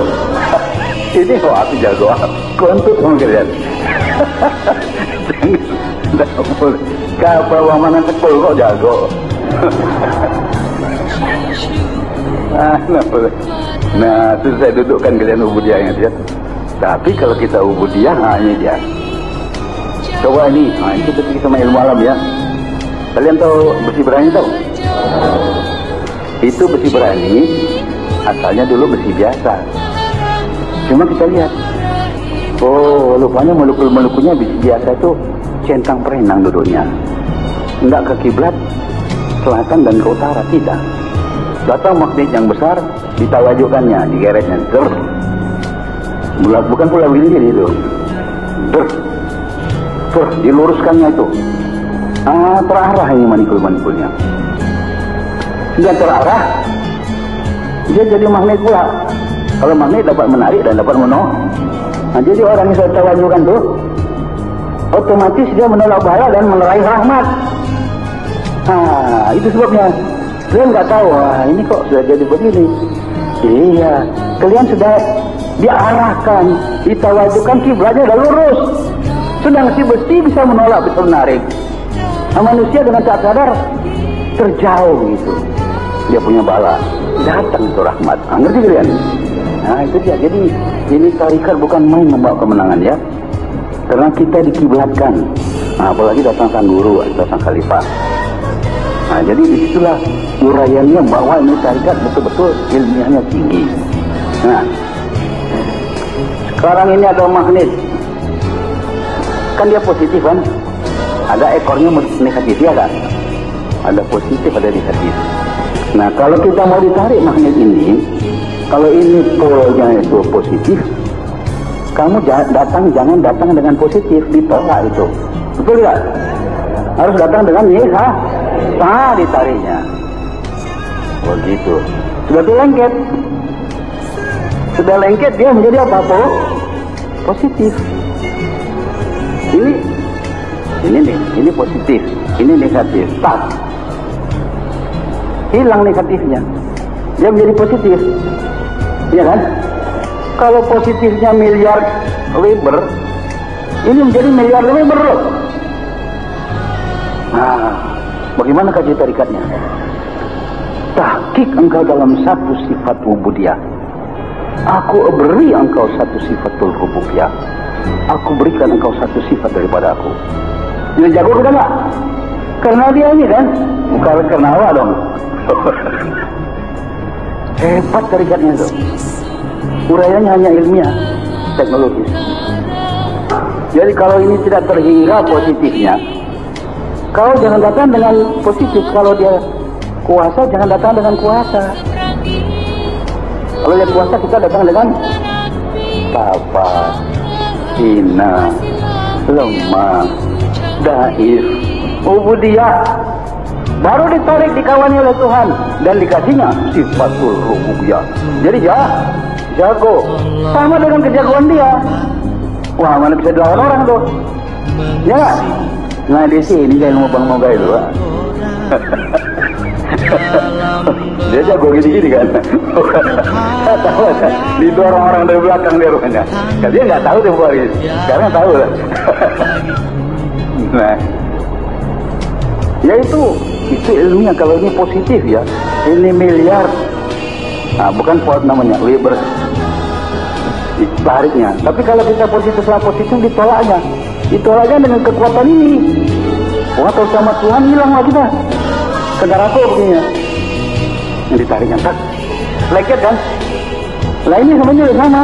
Ini kok aku jago, kontut sama kalian. Jangan boleh. Kapal wamangan tekul kok jago. Nah, itu saya dudukkan kalian ubudiyahnya dia. Tapi kalau kita ubudiyah, ini dia. Coba ini, itu pergi sama ilmu alam ya. Kalian tahu besi berani tahu? Itu besi berani, asalnya dulu besi biasa. Cuma kita lihat, oh rupanya molekul-molekulnya besi biasa itu centang perenang duduknya. Enggak ke kiblat selatan dan ke utara, tidak. Datang magnet yang besar, ditawajukannya, digeretnya, bukan pula begini itu, diluruskannya itu, terarah ini manipul-manipulnya. Sudah terarah, dia jadi magnet pula. Kalau magnet dapat menarik dan dapat menolak. Nah, jadi orang yang saya tawajukan tuh, otomatis dia menolak bahaya dan meraih rahmat. Nah, itu sebabnya. Kalian nggak tahu, ini kok sudah jadi begini. Iya, kalian sudah diarahkan, ditawajukan kiblatnya sudah lurus. Sedang si besi bisa menolak, bisa menarik. Nah, manusia dengan tak sadar terjauh gitu. Dia punya bala, datang itu rahmat. Ngerti kalian? Nah, itu dia. Jadi ini tarikat bukan main membawa kemenangan ya. Karena kita dikiblatkan. Nah, apalagi datang sang guru atau sang khalifah. Nah, jadi disitulah uraiannya bahwa ini tarikat betul-betul ilmiahnya tinggi. Nah, sekarang ini ada magnet, kan dia positif kan? Ada ekornya negatif ya kan? Ada positif, ada negatif. Nah, kalau kita mau ditarik magnet ini, kalau ini polnya itu positif, kamu jangan datang dengan positif, ditolak itu. Betul tidak? Harus datang dengan ditariknya. Begitu. Sudah lengket. Sudah lengket dia menjadi apa? Positif. Ini positif, ini negatif. Tak. Hilang negatifnya. Dia menjadi positif. Iya kan? Kalau positifnya miliar Weber, ini menjadi miliar Weber loh. Nah, bagaimana kaji tarikatnya? Tahqiq engkau dalam satu sifat ubudiyah. Aku beri engkau satu sifatul rububiyah. Aku berikan engkau satu sifat daripada aku. Dia jago kita enggak? Karena dia ini kan, bukan karena Allah dong. Hebat tarikatnya itu. Uraiannya hanya ilmiah, teknologis. Jadi kalau ini tidak terhingga positifnya, kau jangan datang dengan positif. Kalau dia kuasa, jangan datang dengan kuasa. Kalau dia kuasa, kita datang dengan tapa, hina, lemah, daif, ubudiyah. Baru ditarik, dikawani oleh Tuhan dan dikasihnya sifatul rububiyah. Jadi jago, sama dengan kejagoan dia. Wah, mana bisa dilawan orang tuh? Ya. Nah, di sini ilmu Bang Moga itu. Dia jago gini-gini kan. Nggak tahu kan. Didorong orang dari belakang dia rupanya. Dia nggak tahu dia buat gitu. Sekarang tahu lah. Nah, ya itu ilmunya. Kalau ini positif ya, ini miliar. Nah, bukan volt namanya, Weber. Tariknya. Tapi kalau kita positif sama positif, ditolaknya dengan kekuatan ini. Wah, kalau sama Tuhan hilang lah kita. Kena rasa begini. Yang ditariknya tak leket kan? Lah ini semuanya sama.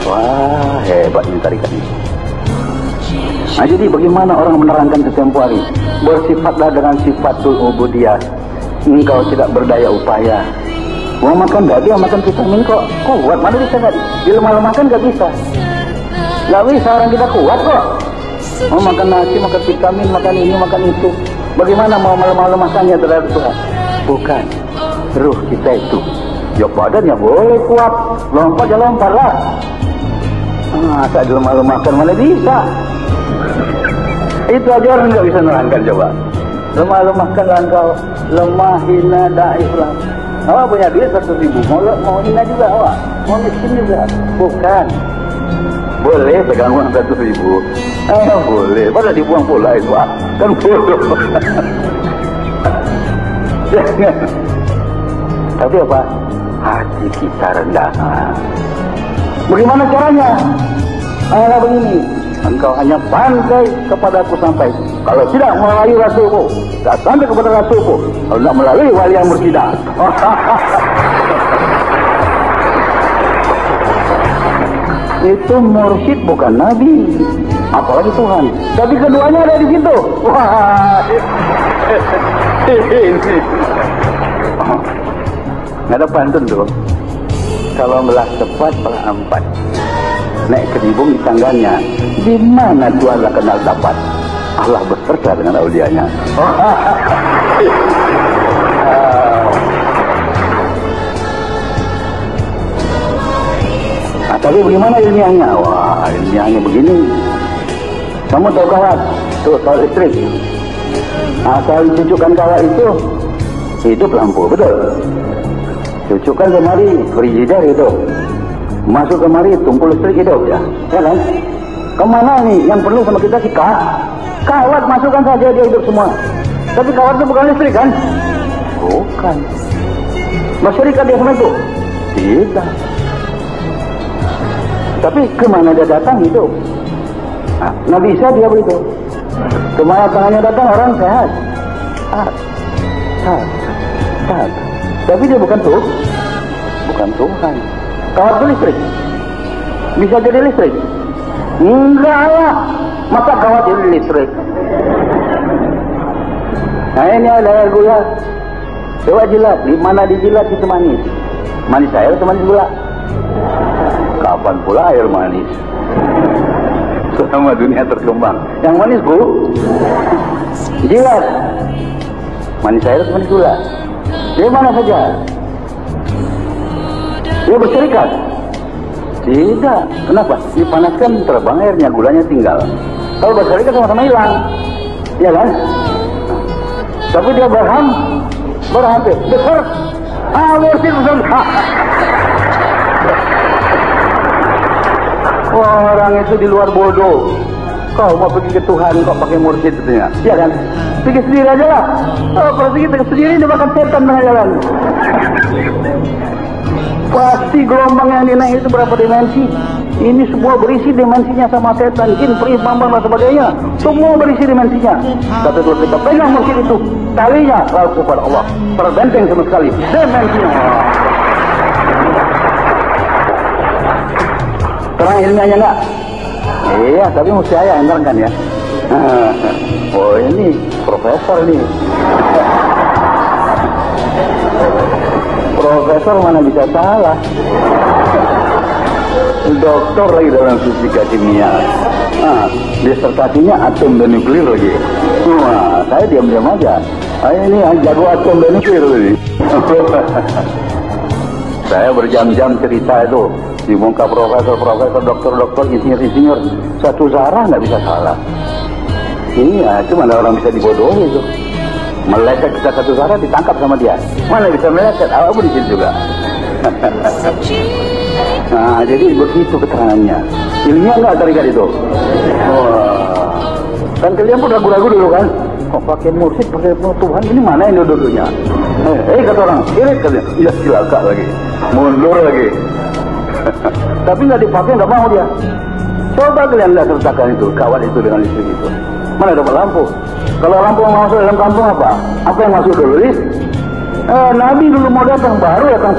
Wah, hebat ini tarikannya. Nah, jadi bagaimana orang menerangkan setempo hari? Bersifatlah dengan sifatul ubudiyah. Engkau tidak berdaya upaya. Mau makan daging, makan vitamin kok kuat. Mana bisa nggak? Dilemah-lemahkan nggak bisa. Nggak bisa, orang kita kuat kok. Mau makan nasi, makan vitamin, makan ini, makan itu. Bagaimana mau melemah-lemahkannya terhadap Tuhan? Bukan. Ruh kita itu. Ya badannya boleh kuat. Lompat ya lompat lah. Tak dilemah-lemahkan mana bisa. Itu aja orang nggak bisa nerangkan coba. Lemah-lemahkanlah engkau, lemah hina daiflah. Awak punya duit 100.000, mau hina juga awak, mau miskin juga, bukan? Boleh pegang uang 100.000, boleh, pada dibuang pula itu, kan bodoh. Jangan. Tapi apa? Hati kita rendah. Bagaimana caranya? Begini, engkau hanya pandai kepadaku sampai. Kalau tidak melalui Rasulku, tak sampai kepada Rasulku. Kalau tidak melalui wali yang mursyida. Itu mursyid bukan nabi, apalagi Tuhan. Tapi keduanya ada di situ. Wah, ini nggak ada pantun tuh. Kalau belah cepat belah empat, naik ke dibung di tangganya. Di mana Tuhan tak kenal dapat? Allah beserta dengan aulianya. Tapi bagaimana ilmiahnya? Wah, ilmiahnya begini. Kamu tahu kawat? Tuh, kawat listrik. Asal cucukkan kawat itu, hidup lampu, betul? Cucukkan kemari, frigider itu. Masuk kemari, tumpul listrik hidup, ya? Ya kan? Kemana nih? Yang perlu sama kita sih kawat, masukkan saja dia hidup semua. Tapi kawat itu bukan listrik kan? Bukan. Masyarakat dia sama itu? Tidak. Tapi kemana dia datang hidup? Nabi Isa dia begitu. Kemana tangannya datang orang sehat. Tapi dia bukan Tuhan. Bukan Tuhan. Kawat itu listrik. Bisa jadi listrik? Enggak lah. Masa kawat jadi listrik? Nah ini ada air gula. Coba jilat. Di mana dijilat itu manis. Manis air atau manis gula? Kapan pula air manis? Selama dunia terkembang. Yang manis bu, jilat. Manis air atau manis gula? Di mana saja? Dia berserikat? Tidak. Kenapa? Dipanaskan terbang airnya, gulanya tinggal. Kalau berserikat sama-sama hilang, ya kan? Tapi dia berhampir besar. Mursyid besar. Orang itu di luar bodoh. Kau mau pergi ke Tuhan, kau pakai mursyid katanya. Ya kan? Pergi sendiri aja lah. Pergi sendiri dia makan setan tengah jalan. Pasti gelombang yang dinaik itu berapa dimensi? Ini semua berisi dimensinya sama setan, jin, peris, bambang dan sebagainya. Semua berisi dimensinya. Tapi kalau kita pegang mursyid itu, talinya lalu kepada Allah. Terbenteng sama sekali dimensinya. Terang ilmiahnya enggak? Iya, tapi mesti saya yang terangkan ya. Oh ini profesor nih. Profesor mana bisa salah? Doktor lagi dalam fisika kimia. Disertasinya atom dan nuklir lagi. Wah, saya diam-diam aja. Ini jago atom dan nuklir tadi. Saya berjam-jam cerita itu. Dibongkar profesor, dokter, insinyur, satu zarah nggak bisa salah. Iya, cuma ada orang bisa dibodohi itu. Meleset kita satu zarah ditangkap sama dia. Mana bisa meleset? Awak pun di situ juga. Nah, jadi begitu keterangannya. Ilmiah nggak tarikat itu? Wah. Kan kalian pun ragu-ragu dulu kan? Kok pakai mursyid, pakai Tuhan, ini mana ini duduknya? Kata orang, irit katanya. Iya, silaka lagi. Mundur lagi. Tapi nggak dipakai, nggak mau dia. Coba kalian lihat sertakan itu, kawat itu dengan listrik itu. Mana dapat lampu? Kalau lampu mau masuk dalam kampung apa? Apa yang masuk dulu? Nabi dulu mau datang, baru datang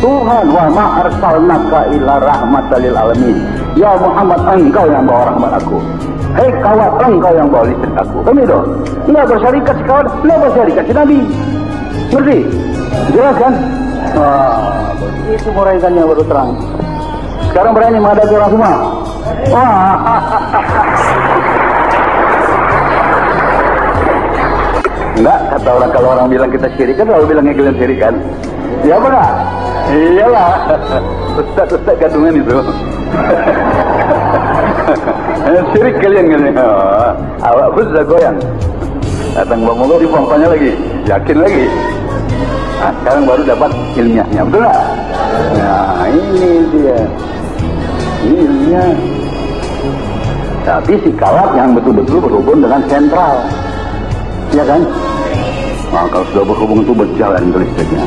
Tuhan. Wa ma arsalnaka illa rahmatan lil alamin. Ya Muhammad, engkau yang bawa rahmat aku. Hei kawat, engkau yang bawa listrik aku. Kan itu? Nggak bersyarikat si kawat, nggak bersyarikat si Nabi. Ngerti? Jelas kan? Itu muraikannya baru terang. Sekarang berani menghadapi orang semua. Enggak, kata orang, kalau orang bilang kita syirik kan lalu bilangnya kalian syirik kan? Iya apa enggak? Iyalah. Ustaz gadungan itu. Sirik kalian kan? Awak pun sudah goyang. Datang Bang Mogok dipompanya lagi, yakin lagi. Nah, sekarang baru dapat ilmiahnya, betul nggak? Nah, ini dia. Ini ilmiah. Tapi si kalap yang betul-betul berhubung dengan sentral, ya kan? Nah, kalau sudah berhubung itu berjalan itu listriknya.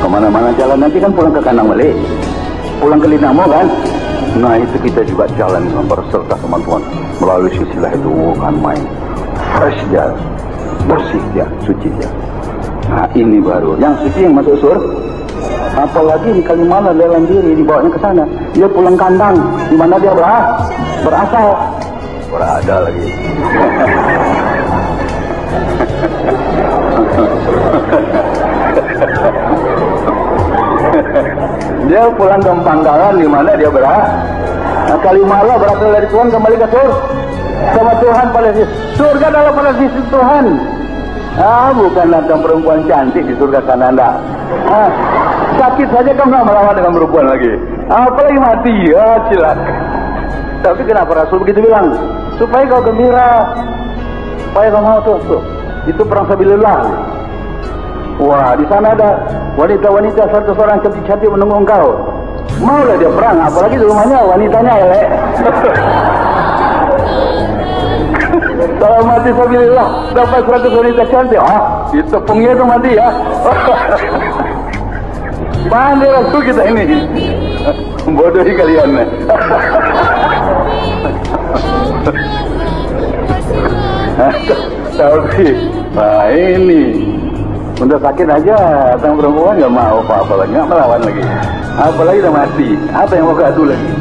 Kemana-mana jalan nanti kan pulang ke kandang balik, pulang ke Linamo kan? Nah itu kita juga jalan berserta teman-teman melalui silsilah itu kan main fresh dia, bersih dia, suci dia. Nah ini baru yang suci yang masuk surga. Apalagi di Kalimantan dalam diri dibawanya ke sana, dia pulang kandang di mana dia berasal, berada lagi. Dia pulang ke pangkalan di mana dia berasal. Nah, Kalimalah berasal dari Tuhan kembali ke surga, sama Tuhan pada sisi surga dalam pada sisi Tuhan. Bukan datang perempuan cantik di surga sana anda. Sakit saja kamu nggak melawan dengan perempuan lagi, apalagi mati ya cilaka. Tapi kenapa Rasul begitu bilang? Supaya kau gembira, supaya kau mau tuh. Itu perang sabilillah. Wah, di sana ada wanita-wanita 100 orang cantik-cantik menunggu engkau. Maulah dia perang, apalagi di rumahnya wanitanya elek. Kalau mati sabilillah dapat 100 wanita cantik, ditepungnya itu mati ya. Pandai Rasul kita ini. Bodohi kalian. Tapi, nah ini udah sakit aja, datang perempuan nggak mau apa-apa lagi, nggak melawan lagi. Apalagi udah mati, apa yang mau gaduh lagi?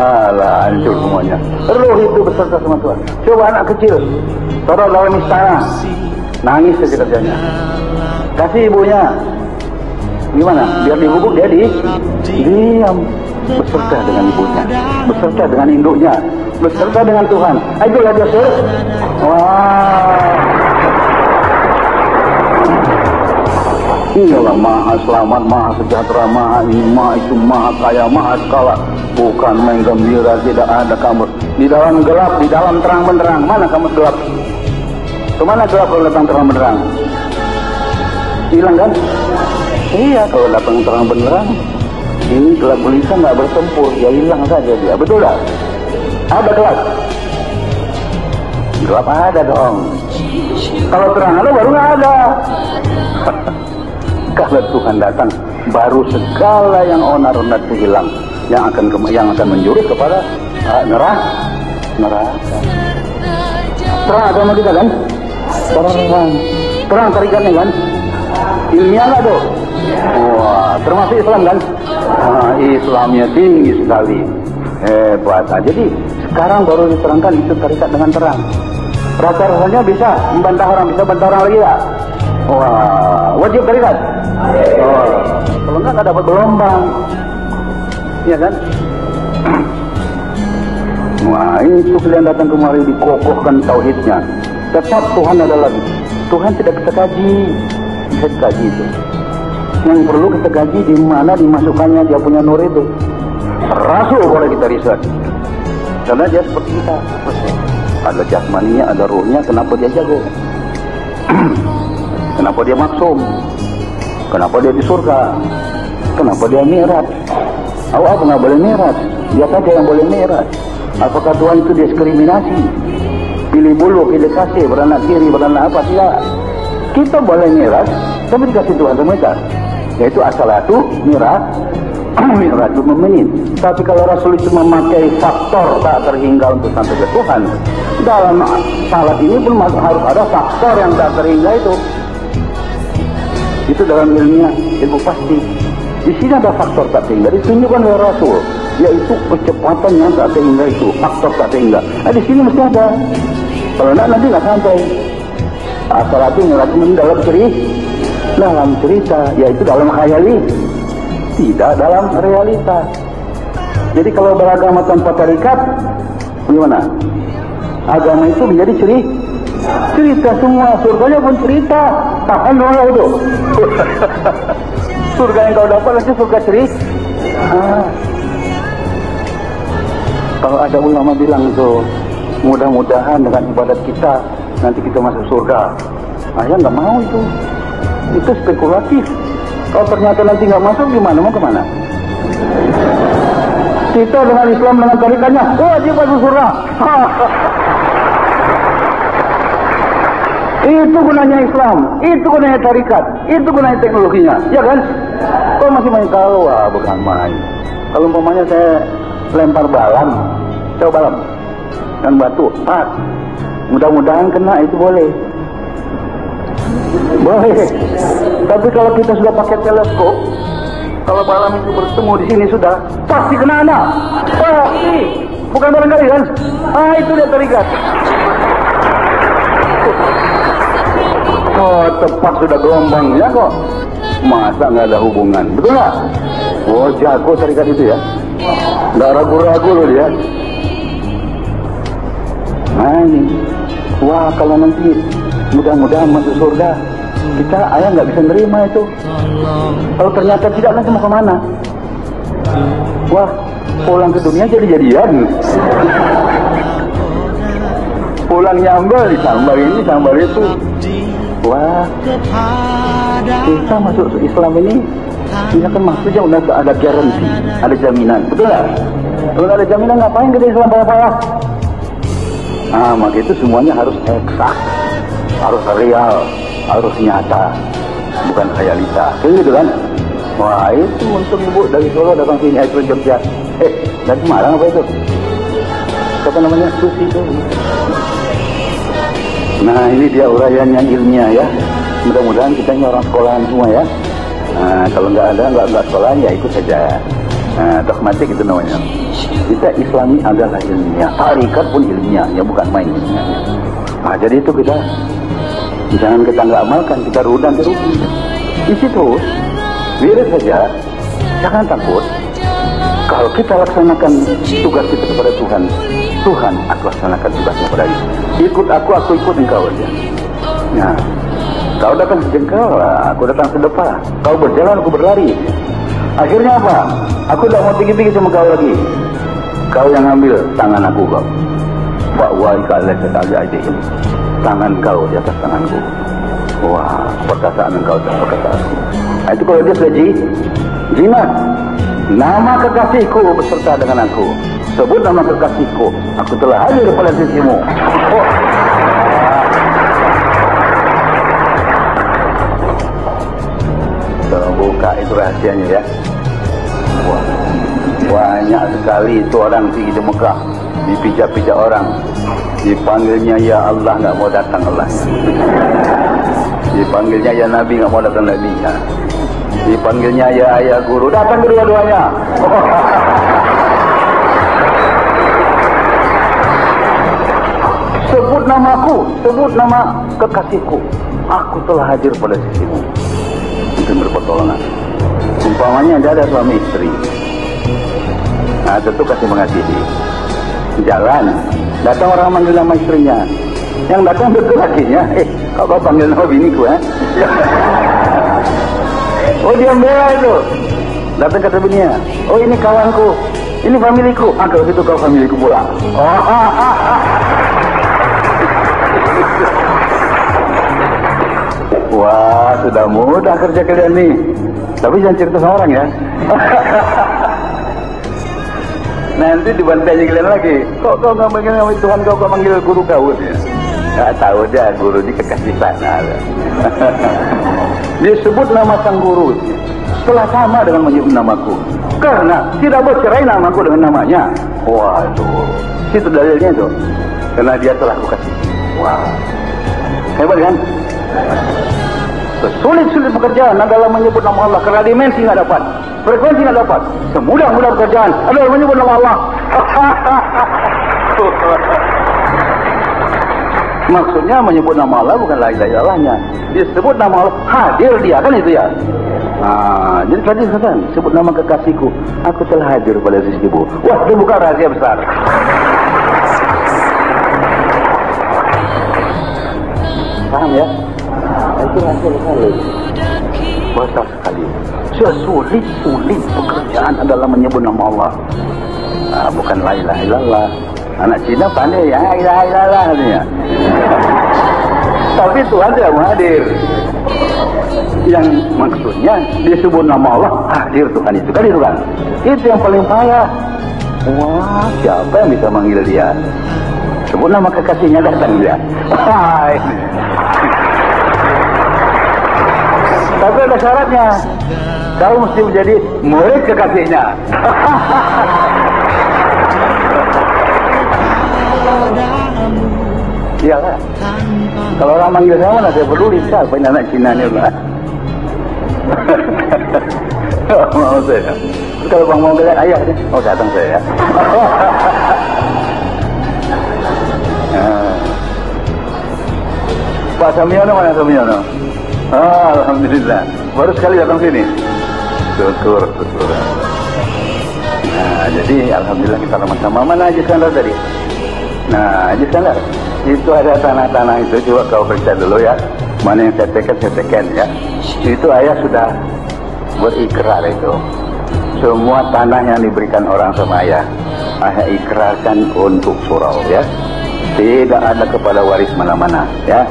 Alah, hancur semuanya. Roh itu beserta sama Tuhan. Coba anak kecil, taruh dalam istana, nangis saja kerjanya. Kasih ibunya, gimana? Biar dihubung dia diam, beserta dengan ibunya, beserta dengan induknya, beserta dengan Tuhan. Itulah dia sur. Wah. Inilah maha selamat, maha sejahtera, maha ini, maha itu, maha kaya, maha skala. Bukan main gembira, tidak ada kamu. Di dalam gelap, di dalam terang benderang. Mana kamu gelap? Kemana gelap kalau datang terang benderang? Hilang kan? Iya, kalau datang terang benderang, ini gelap gulita nggak bertempur, ya hilang saja dia. Betul tak? Ada gelap? Gelap ada dong. Kalau terang ada baru nggak ada. Kalau Tuhan datang, baru segala yang onar-onar itu hilang, yang akan menjurus kepada neraka. Terang agama kita kan? Terang tarikatnya kan? Ilmiah nggak tuh? Wah, termasuk Islam kan? Islamnya tinggi sekali, hebat. Jadi sekarang baru diterangkan itu tarikat dengan terang. Rasa-rasanya bisa membantah orang, bisa bantah orang lagi ya? Wah, wajib tarikat. Kalau nggak dapat gelombang, ya kan? Wah, itu kalian datang kemari dikokohkan tauhidnya. Tetap Tuhan adalah Tuhan, tidak kita kaji, bisa dikaji itu. Yang perlu kita kaji di mana dimasukkannya dia punya nur itu. Rasul boleh kita riset, karena dia seperti kita. Ada jasmaninya, ada ruhnya. Kenapa dia jago? Kenapa dia maksum? Kenapa dia di surga? Kenapa dia mi'raj? Awak nggak boleh mi'raj, dia saja yang boleh mi'raj. Apakah Tuhan itu diskriminasi? Pilih bulu, pilih kasih, beranak kiri, beranak apa? Tidak. Kita boleh mi'raj, tapi dikasih Tuhan sama kita. Yaitu as-salatu mi'rajul mu'minin. Tapi kalau Rasul itu memakai faktor tak terhingga untuk sampai ke Tuhan, dalam salat ini pun harus ada faktor yang tak terhingga itu. Itu dalam ilmu pasti. Di sini ada faktor tak terhingga ditunjukkan oleh Rasul, yaitu kecepatan yang tak terhingga itu, faktor tak terhingga. Di sini mesti ada. Kalau tidak nanti nggak sampai. As-salatu mi'rajul dalam cerita, yaitu dalam khayali, tidak dalam realita. Jadi kalau beragama tanpa tarikat, gimana? Agama itu menjadi cerita semua, surganya pun cerita. Tahan dulu itu. Surga yang kau dapat nanti surga cerita. Kalau ada ulama bilang itu mudah-mudahan dengan ibadat kita nanti kita masuk surga. Ayah nggak mau itu spekulatif. Kalau ternyata nanti nggak masuk, gimana, mau kemana? Kita dengan Islam, dengan tarikatnya wajib masuk surga. Itu gunanya Islam, itu gunanya tarikat, itu gunanya teknologinya, ya kan? Kok masih main kalau? Bukan main. Kalau umpamanya saya lempar balang, coba balang dan batu, mudah-mudahan kena, itu boleh. Boleh. Tapi kalau kita sudah pakai teleskop, kalau balang itu bertemu di sini sudah pasti kena anak. Pasti. Bukan barangkali kan? Itu dia tarikat. Oh, tepat sudah gelombangnya kok. Masa nggak ada hubungan? Betul nggak? Oh, jago tarikat itu ya. Nggak ragu-ragu loh dia. Nah ini. Wah, kalau nanti mudah-mudahan masuk surga, kita ayah nggak bisa nerima itu. Kalau ternyata tidak, nanti mau kemana? Wah, pulang ke dunia jadi-jadian. Pulang nyambel, disambar ini, sambar itu. Wah, kita masuk Islam ini, kita kan maksudnya udah ada garansi, ada jaminan, betul nggak? Kalau ada jaminan, ngapain kita Islam payah-payah? Maka itu semuanya harus eksak, harus real, harus nyata, bukan khayalita. Gitu kan? Wah, itu untung ibu dari Solo datang sini, ke Jogja. Dari Semarang apa itu? Apa namanya? Susi itu. Nah, ini dia uraian yang ilmiah ya. Mudah-mudahan kita ini orang sekolahan semua ya. Kalau nggak ada, nggak sekolah ya ikut saja. Dogmatik itu namanya. Kita Islami adalah ilmiah. Tarikat pun ilmiah, ya bukan main ilmiahnya. Jadi itu kita jangan kita nggak amalkan, kita rudang rugi. Isi terus, wirid saja. Jangan takut. Kalau kita laksanakan tugas kita kepada Tuhan, Tuhan aku laksanakan tugasnya kepada itu. Ikut aku ikut engkau aja. Nah, kau datang sejengkal, aku datang sedepa. Kau berjalan, aku berlari. Akhirnya apa? Aku tidak mau tinggi-tinggi sama kau lagi. Kau yang ambil tangan aku kau. Wa'waika alaika ta'aidihim. Tangan kau di atas tanganku. Wah, perkataan engkau dan perkataanku. Itu kalau dia sudah jimat. Nama kekasihku beserta dengan aku. Sebut nama kekasihku. Aku telah hadir pada sisimu. Tolong buka itu rahasianya ya. Wah, banyak sekali itu orang pergi ke Mekah, dipijak-pijak orang, dipanggilnya ya Allah, nggak mau datang Allahnya. Dipanggilnya ya Nabi, nggak mau datang Nabinya. Dipanggilnya ya ayah guru, datang kedua-duanya. Sebut namaku, sebut nama kekasihku. Aku telah hadir pada sisimu untuk berpertolongan. Umpamanya ada suami istri, tentu kasih mengasihi. Jalan, datang orang manggil nama istrinya, yang datang betul lakinya. Kau panggil nama biniku ya? Oh, dia bela itu. Datang kata bininya, oh ini kawanku, ini familiku. Kalau gitu kau familiku pula. Wah, sudah mudah kerja kalian nih. Tapi jangan cerita sama orang ya. Nanti dibantainya kalian lagi. Kok kau nggak manggil nama Tuhan kau manggil guru kau ya? Nggak tahu dia guru di kekasih sana. Dia sebut nama sang guru setelah sama dengan menyebut namaku. Karena tidak bercerai namaku dengan namanya. Waduh, situ dalilnya itu. Karena dia telah kukasih. Wah, hebat kan? Sulit-sulit pekerjaan adalah menyebut nama Allah. Karena dimensi nggak dapat, frekuensi nggak dapat. Semudah-mudah pekerjaan adalah menyebut nama Allah. Maksudnya menyebut nama Allah bukan la ilaha illallahnya. Disebut nama Allah, hadir dia, kan itu ya. Jadi tadi katakan, sebut nama kekasihku, aku telah hadir pada sisimu. Wah, itu bukan rahasia besar. Paham ya? Itu rahasia besar loh. Besar sekali. Sulit-sulit pekerjaan adalah menyebut nama Allah. Bukan la ilaha illallah. Anak Cina pandai, ya ilah katanya. Tapi Tuhan tidak mau hadir. Yang maksudnya disebut nama Allah, hadir Tuhan itu kan, itu yang paling payah. Wah, siapa yang bisa manggil dia? Sebut nama kekasihnya, datang dia. Tapi ada syaratnya, kau mesti menjadi murid kekasihnya. Iyalah. Kalau orang manggil saya mana saya peduli, siapa ini anak Cina ni lah. Mau saya. Kalau bang mau bilang ayah ni, oh datang saya. Pak Samiono mana Samiono? Alhamdulillah. Baru sekali datang sini. Syukur. Nah, jadi alhamdulillah kita sama-sama. Mana Haji Iskandar tadi? Nah, Haji Iskandar, itu ada tanah-tanah itu, coba kau periksa dulu ya. Mana yang saya tekan ya. Itu ayah sudah berikrar itu. Semua tanah yang diberikan orang sama ayah ikrarkan untuk surau ya. Tidak ada kepala waris mana-mana ya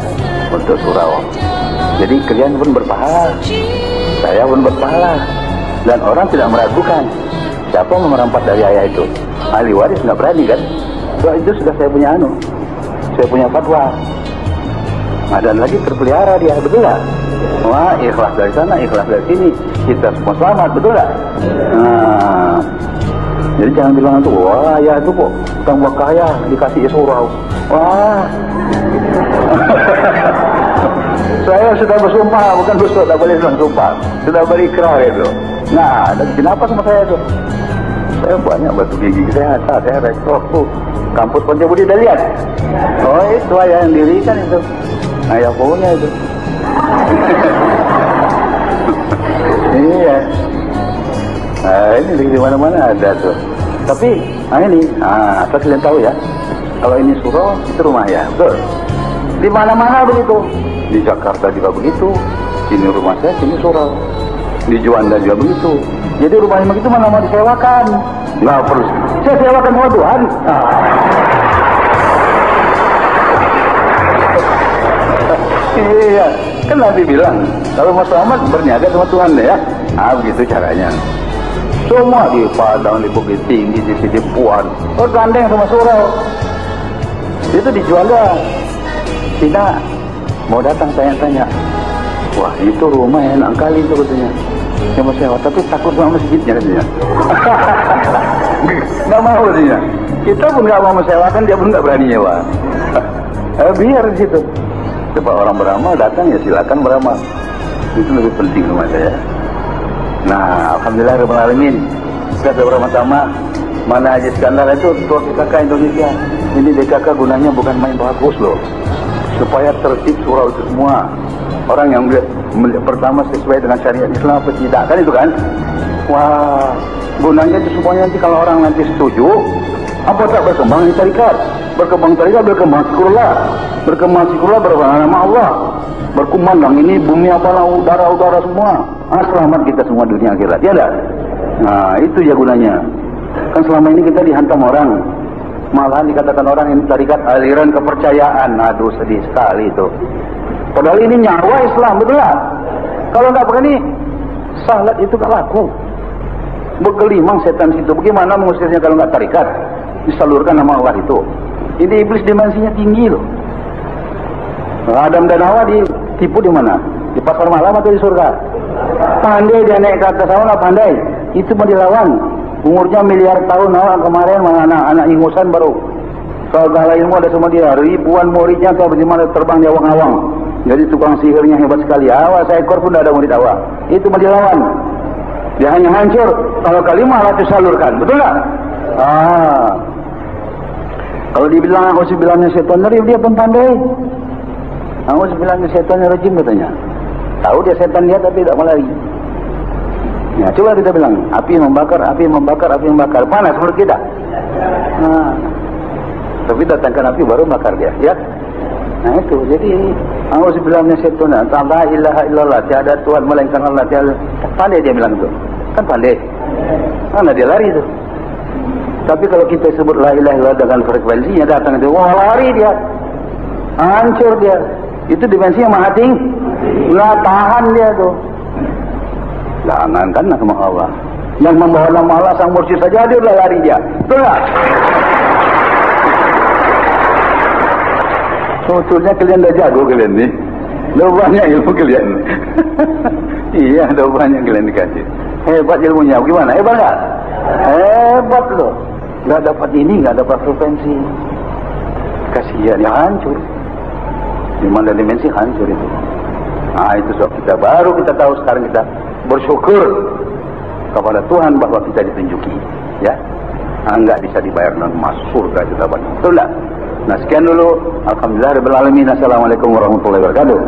untuk surau. Jadi kalian pun berpahala, saya pun berpahala, dan orang tidak meragukan siapa yang merampas dari ayah itu. Ahli waris nggak berani kan? So, itu sudah saya punya saya punya fatwa. Nah, dan lagi terpelihara dia, betul tak? Wah, ikhlas dari sana, ikhlas dari sini, kita semua selamat, betul tak? Nah, jadi jangan bilang itu, wah ya itu kok tukang wakaya dikasih surau. Wah, saya sudah bersumpah, bukan bersumpah, tak boleh bilang sumpah, sudah berikrar itu. Nah, dan kenapa sama saya itu? Saya banyak batu gigi kesehatan, saya rektor tuh kampus Pancabudi dah lihat. Oh, itu ayah yang dirikan itu, ayah punya itu. Iya. Nah, ini di mana-mana ada tuh. Tapi, ini, asal kalian tahu ya, kalau ini surau, itu rumah ya, betul. Di mana-mana begitu. Di Jakarta juga begitu. Sini rumah saya, sini surau. Di Juanda juga begitu. Jadi rumahnya begitu mana mau disewakan? Nggak perlu. Saya sewakan sama Tuhan. Iya, kan Nabi bilang kalau mau selamat berniaga sama Tuhan deh ya. Begitu caranya. Semua di Padang, di Bukit Tinggi, di sini Puan, bergandeng sama surau. Itu dijual dah. Cina mau datang tanya-tanya. Wah, itu rumah enak kali itu katanya. Saya mau sewa, tapi takut sama masjidnya katanya. Nggak mau katanya. Kita pun nggak mau menyewakan, dia pun nggak berani nyewa. Biar di situ. Coba orang beramal datang ya silakan beramal. Itu lebih penting rumah saya. Nah, alhamdulillah rabbil alamin. Kita bersama-sama. Mana Haji Iskandar itu ketua PKK Indonesia. Ini DKK gunanya bukan main bagus loh. Supaya tertib surau itu semua. Orang yang melihat pertama sesuai dengan syariat Islam apa tidak kan itu kan? Wah, gunanya itu semuanya nanti kalau orang nanti setuju, apa tak berkembang di tarikat? Berkembang tarikat, berkembang sikurlah. Berkembang sikurlah nama Allah. Berkumandang ini bumi apalah udara-udara semua. Selamat kita semua dunia akhirat. Ya dah. Nah, itu ya gunanya. Kan selama ini kita dihantam orang. Malahan dikatakan orang ini tarikat aliran kepercayaan. Aduh, sedih sekali itu. Padahal ini nyawa Islam, betul tak? Kalau tak begini, salat itu tak laku. Bergelimang setan situ. Bagaimana mengusirnya kalau tak tarikat? Disalurkan nama Allah itu. Ini iblis dimensinya tinggi loh. Adam dan Hawa ditipu di mana? Di pasar malam atau di surga? Pandai dia naik ke atas sana, pandai. Itu mau dilawan. Umurnya miliar tahun awal kemarin, anak ingusan baru. Segala ilmu ada sama dia. Ribuan muridnya tahu bagaimana terbang di awang-awang. Jadi tukang sihirnya hebat sekali. Awas seekor pun tidak ada murid awal. Itu mau dilawan. Dia hanya hancur. Kalau kalimah Allah disalurkan. Betul tak? Kalau dibilang aku sebilangnya setan rajim, dia pun pandai. Aku sebilangnya setan rajim katanya. Tahu dia setan dia tapi tidak mau lari. Ya, coba kita bilang, api membakar, api membakar, api membakar. Panas menurut kita. Tapi datangkan api baru bakar dia, ya. Nah itu, jadi aku sebilangnya setan, la ilaha illallah, tiada Tuhan melainkan Allah, tiada. Pandai dia bilang itu. Kan pandai. Mana dia lari itu. Tapi kalau kita sebut la ilaha illallah dengan frekuensinya datang itu, wah lari dia, hancur dia. Itu dimensi yang maha tinggi, nggak tahan dia tuh. Jangankan sama Allah, yang membawa nama Allah sang mursyid saja dia udah lari dia, betul nggak? Sebetulnya kalian dah jago kalian nih, dah banyak ilmu kalian. Iya, dah banyak kalian dikasih. Hebat ilmunya, gimana? Hebat nggak? Hebat loh. Nggak dapat ini, nggak dapat frekuensi. Kasihan, ya hancur. Di mana dimensi hancur itu. Nah itu sebab kita baru kita tahu sekarang kita bersyukur kepada Tuhan bahwa kita ditunjuki, ya. Enggak bisa dibayar dengan emas surga itu dapat. Betul tak? Nah sekian dulu. Alhamdulillah rabbil alamin. Assalamualaikum warahmatullahi wabarakatuh.